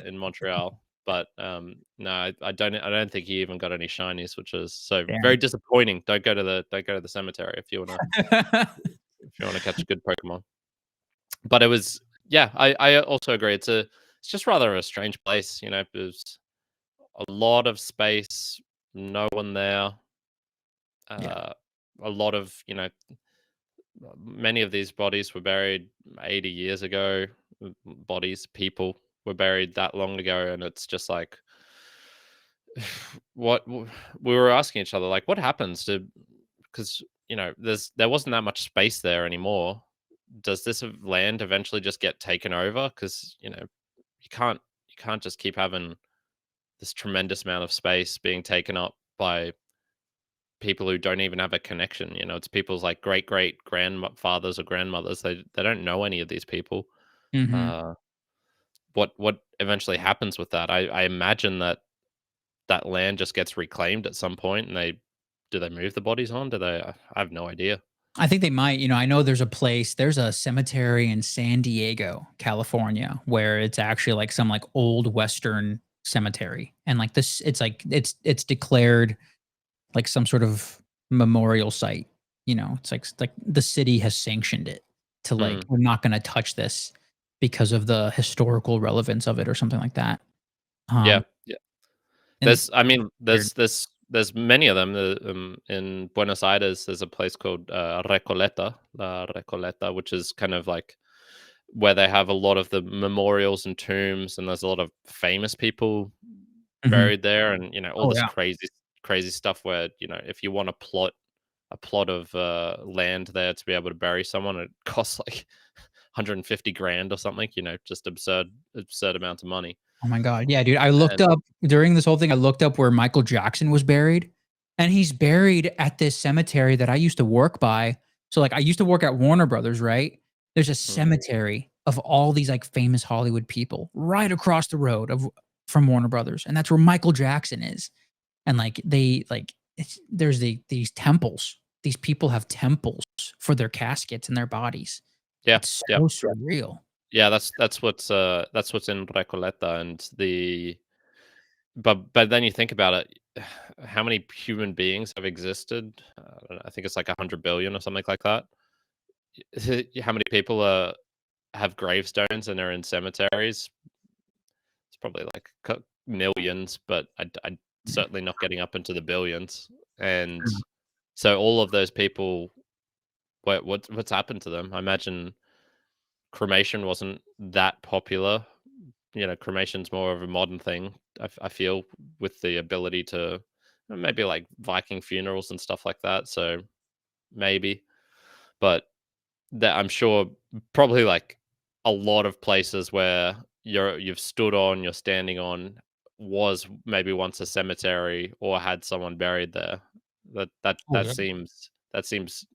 in Montreal, but no, I don't think he even got any shinies, which is so very Damn. disappointing. Don't go to the cemetery if you wanna catch a good Pokemon. But it was yeah, I also agree. It's just rather a strange place, you know. There's a lot of space, no one there. Yeah. Uh, a lot of many of these bodies were buried 80 years ago. Bodies, people were buried that long ago, and it's just like we were asking each other, like, what happens to because there wasn't that much space there anymore. Does this land eventually just get taken over? Because you can't just keep having this tremendous amount of space being taken up by people who don't even have a connection. It's people's like great grandfathers or grandmothers. They don't know any of these people. Mhm. Uh, what eventually happens with that? I imagine that that land just gets reclaimed at some point, and they move the bodies on? Do they? I have no idea. I think they might. I know there's a cemetery in San Diego, California, where it's actually like some like old Western cemetery. And like this, it's declared like some sort of memorial site. It's like the city has sanctioned it to like, Mm, we're not gonna touch this because of the historical relevance of it or something like that. yeah, Um, yeah. and it's I mean, weird. there's many of them. In Buenos Aires, there's a place called Recoleta, La Recoleta, which is kind of like where they have a lot of the memorials and tombs, and there's a lot of famous people Mhm. buried there, and all Oh, this yeah. crazy stuff where if you want to plot a plot of land there to be able to bury someone, it costs like 150 grand or something. Just absurd amount of money. Oh my god, yeah, dude, I looked And up during this whole thing, I looked up where Michael Jackson was buried, and he's buried at this cemetery that I used to work by. So, like, I used to work at Warner Brothers, right? There's a mm, cemetery of all these, like, famous Hollywood people right across the road from Warner Brothers, and that's where Michael Jackson is. And, like, there's these temples. These people have temples for their caskets and their bodies. yeah, It's yeah, so surreal. yeah. That's what's in Recoleta, and but then you think about it, how many human beings have existed? I don't know, I think it's like 100 billion or something like that. How many people have gravestones and are in cemeteries? It's probably like millions, but I Yeah. certainly not getting up into the billions. And so all of those people, what's happened to them? I imagine cremation wasn't that popular. Cremation's more of a modern thing. I feel with the ability to maybe like Viking funerals and stuff like that. So maybe, but that I'm sure probably like a lot of places where you've stood on, you're standing on was maybe once a cemetery or had someone buried there. That that Oh, that yeah. seems that seems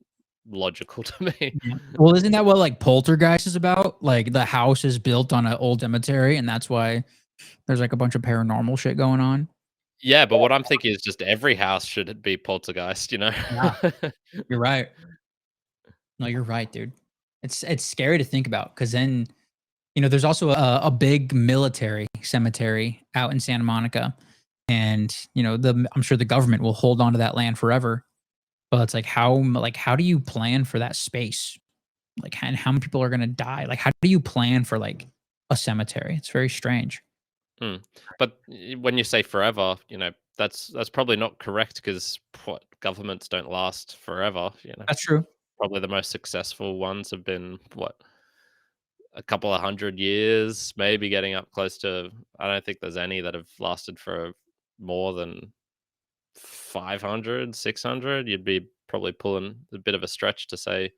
logical to me. Yeah. Well, isn't that what like Poltergeist is about? Like the house is built on an old cemetery, and that's why there's like a bunch of paranormal shit going on. Yeah, but what I'm thinking is just every house should be poltergeist. Yeah, you're right. No, you're right, dude. It's scary to think about because then there's also a big military cemetery out in Santa Monica, and I'm sure the government will hold on to that land forever. But it's like how do you plan for that space? Like, and how many people are gonna die? Like, how do you plan for like a cemetery? It's very strange. Mm. But when you say forever, that's probably not correct because what governments don't last forever. That's true. Probably the most successful ones have been what a couple of 100 years, maybe getting up close to. I don't think there's any that have lasted for. more than 500, 600, you'd be probably pulling a bit of a stretch to say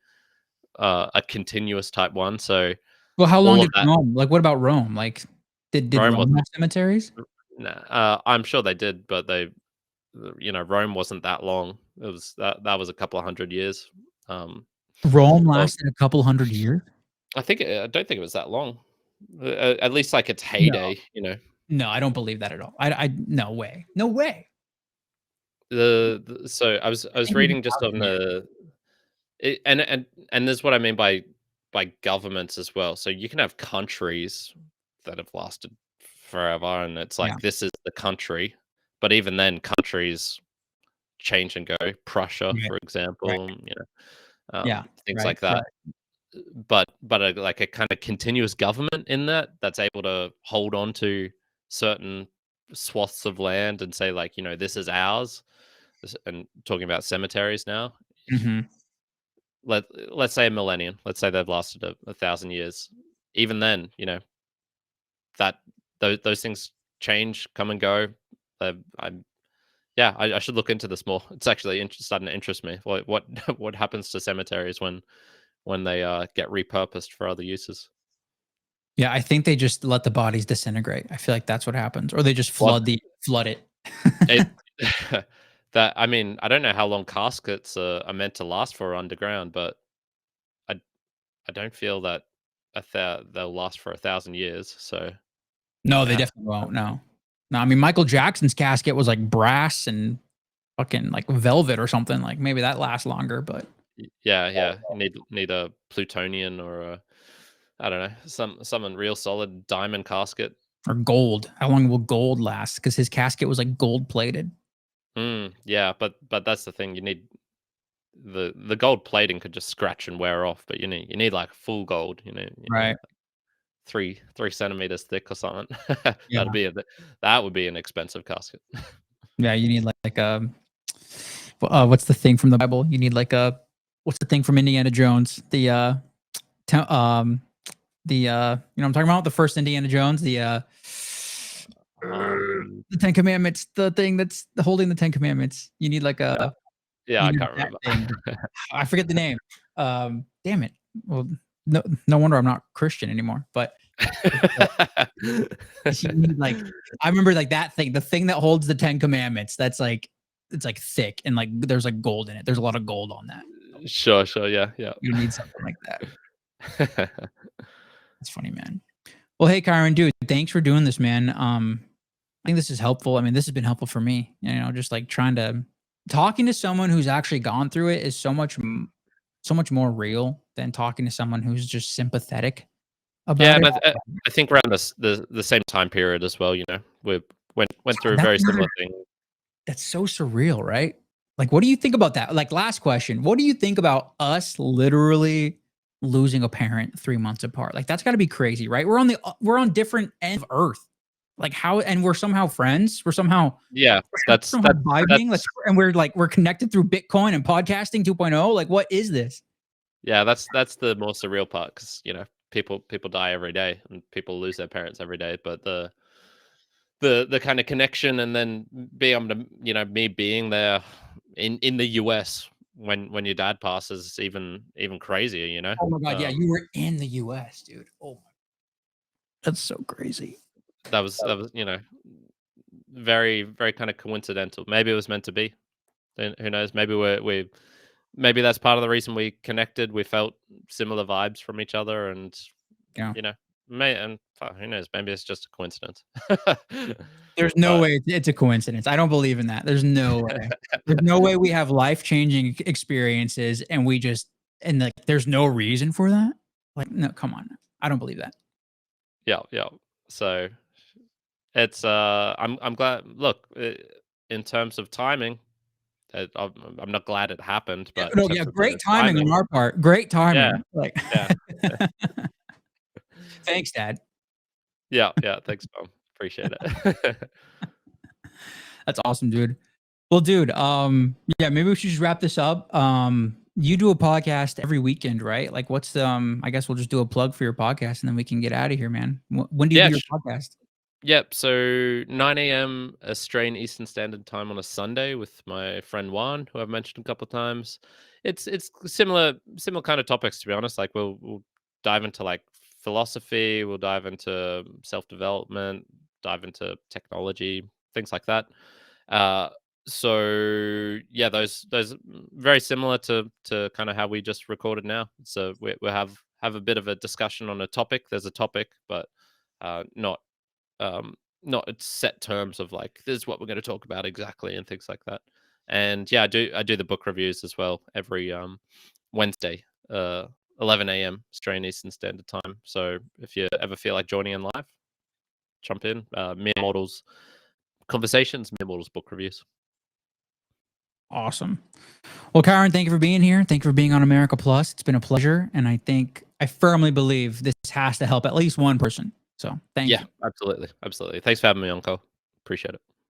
a continuous type one. So Well, how long all of did that, Rome like, what about Rome? Like, did Rome Rome wasn't. have cemeteries? Nah, I'm sure they did, but Rome wasn't that long. It was that was a couple of 100 years. Um, Rome of lasted a couple hundred years? I don't think it was that long. At least like its No. heyday. No, I don't believe that at all. I no way. No way. So I was Can't even reading just on 1,000 years. it, and this is what I mean by governments as well. So you can have countries that have lasted forever, and it's Yeah, like this is the country, but even then, countries change and go. Prussia, right, for right. example, Yeah, things right, like that. right. But like a kind of continuous government in that's able to hold on to certain swaths of land and say like this is ours. And talking about cemeteries now, Mhm. let's say a millennium. Let's say they've lasted a thousand years. Even then, that those things change, come and go. I'm Yeah, I should look into this more. It's actually starting to interest me. What what happens to cemeteries when they get repurposed for other uses? Yeah, I think they just let the bodies disintegrate. I feel like that's what happens, or they just Well, flood it. it that I mean, I don't know how long caskets are meant to last for underground, but I I don't feel that they'll last for 1,000 years. So No, they yeah, definitely won't, no. No, I mean, Michael Jackson's casket was, like, brass and fucking, like, velvet or something, like, maybe that lasts longer, but yeah. You need a plutonian or a I don't know something real solid diamond casket. or gold. How long will gold last? Because his casket was, like, gold plated. Yeah, but that's the thing. You need the gold plating could just scratch and wear off, but you need like full gold. Right. 3 centimeters thick or something. Yeah. That would be an expensive casket. Yeah, you need, like, what's the thing from the Bible? You need, like, a what's the thing from Indiana Jones? Te you know what I'm talking about? The first Indiana Jones, Um, the Ten Commandments, the thing that's holding the Ten Commandments. You need like yeah, a yeah, you I need can't that remember. thing. I forget the name. Damn it. Well, no wonder I'm not Christian anymore. But uh, you need like I remember like that thing, the thing that holds the Ten Commandments. That's like it's like thick and like there's like gold in it. There's a lot of gold on that. Sure, yeah, yeah. You need something like that. That's funny, man. Well, hey, Kyron, dude, thanks for doing this, man. I think this is helpful. I mean, this has been helpful for me. Just like trying to talking to someone who's actually gone through it is so much more real than talking to someone who's just sympathetic about Yeah, it. but I think around the same time period as well. We went through That's very another similar things. that's so surreal, right? Like, what do you think about that? Like, last question. What do you think about us literally losing a parent 3 months apart? Like, that's got to be crazy, right? We're on different ends of Earth. Like, how? And we're somehow friends. Yeah, that's Somehow that's vibing. Like, that's and we're connected through Bitcoin and podcasting 2.0. Like, what is this? yeah, that's the more surreal part because people die every day and people lose their parents every day, but the kind of connection and then being able to me being there in the US when your dad passes is even crazier. Oh my god, yeah, Um you were in the US, dude. Oh my, that's so crazy. that was very very kind of coincidental. Maybe it was meant to be. Then who knows? Maybe we maybe that's part of the reason we connected. We felt similar vibes from each other, and Yeah. you know, who knows? Maybe it's just a coincidence. There's no But way it's a coincidence. I don't believe in that. There's no way. There's no way we have life-changing experiences and we just and like there's no reason for that? Like, no, come on. I don't believe that. yeah, yeah. So it's I'm glad. Look, in terms of timing, I'm not glad it happened, Yeah, but in no, yeah, terms of great the timing on timing, our part. Great yeah, timing. Like yeah, thanks, dad. yeah. Thanks, Tom. Appreciate it. That's awesome, dude. Well, dude, yeah, maybe we should just wrap this up. You do a podcast every weekend, right? Like, what's I guess we'll just do a plug for your podcast and then we can get out of here, man. When do you do Yeah, your podcast? Yep. So 9 a.m. Australian Eastern Standard Time on a Sunday with my friend Juan, who I've mentioned a couple of times. It's similar kind of topics, to be honest. Like we'll dive into like philosophy, we'll dive into self development, dive into technology, things like that. Uh, so yeah, those very similar to kind of how we just recorded now. So we have a bit of a discussion on a topic. There's a topic, but not um, not at set terms of like this is what we're going to talk about exactly and things like that. And yeah, I do the book reviews as well every Wednesday, 11 a.m. Australian Eastern Standard Time. So if you ever feel like joining in live, jump in. Mere Mortals conversations, Mere Mortals book reviews. Awesome. Well, Kyron, thank you for being here. Thank you for being on America Plus. It's been a pleasure. And I firmly believe this has to help at least one person. So thank Yeah, you. absolutely, absolutely. Thanks for having me on, Cole. Appreciate it.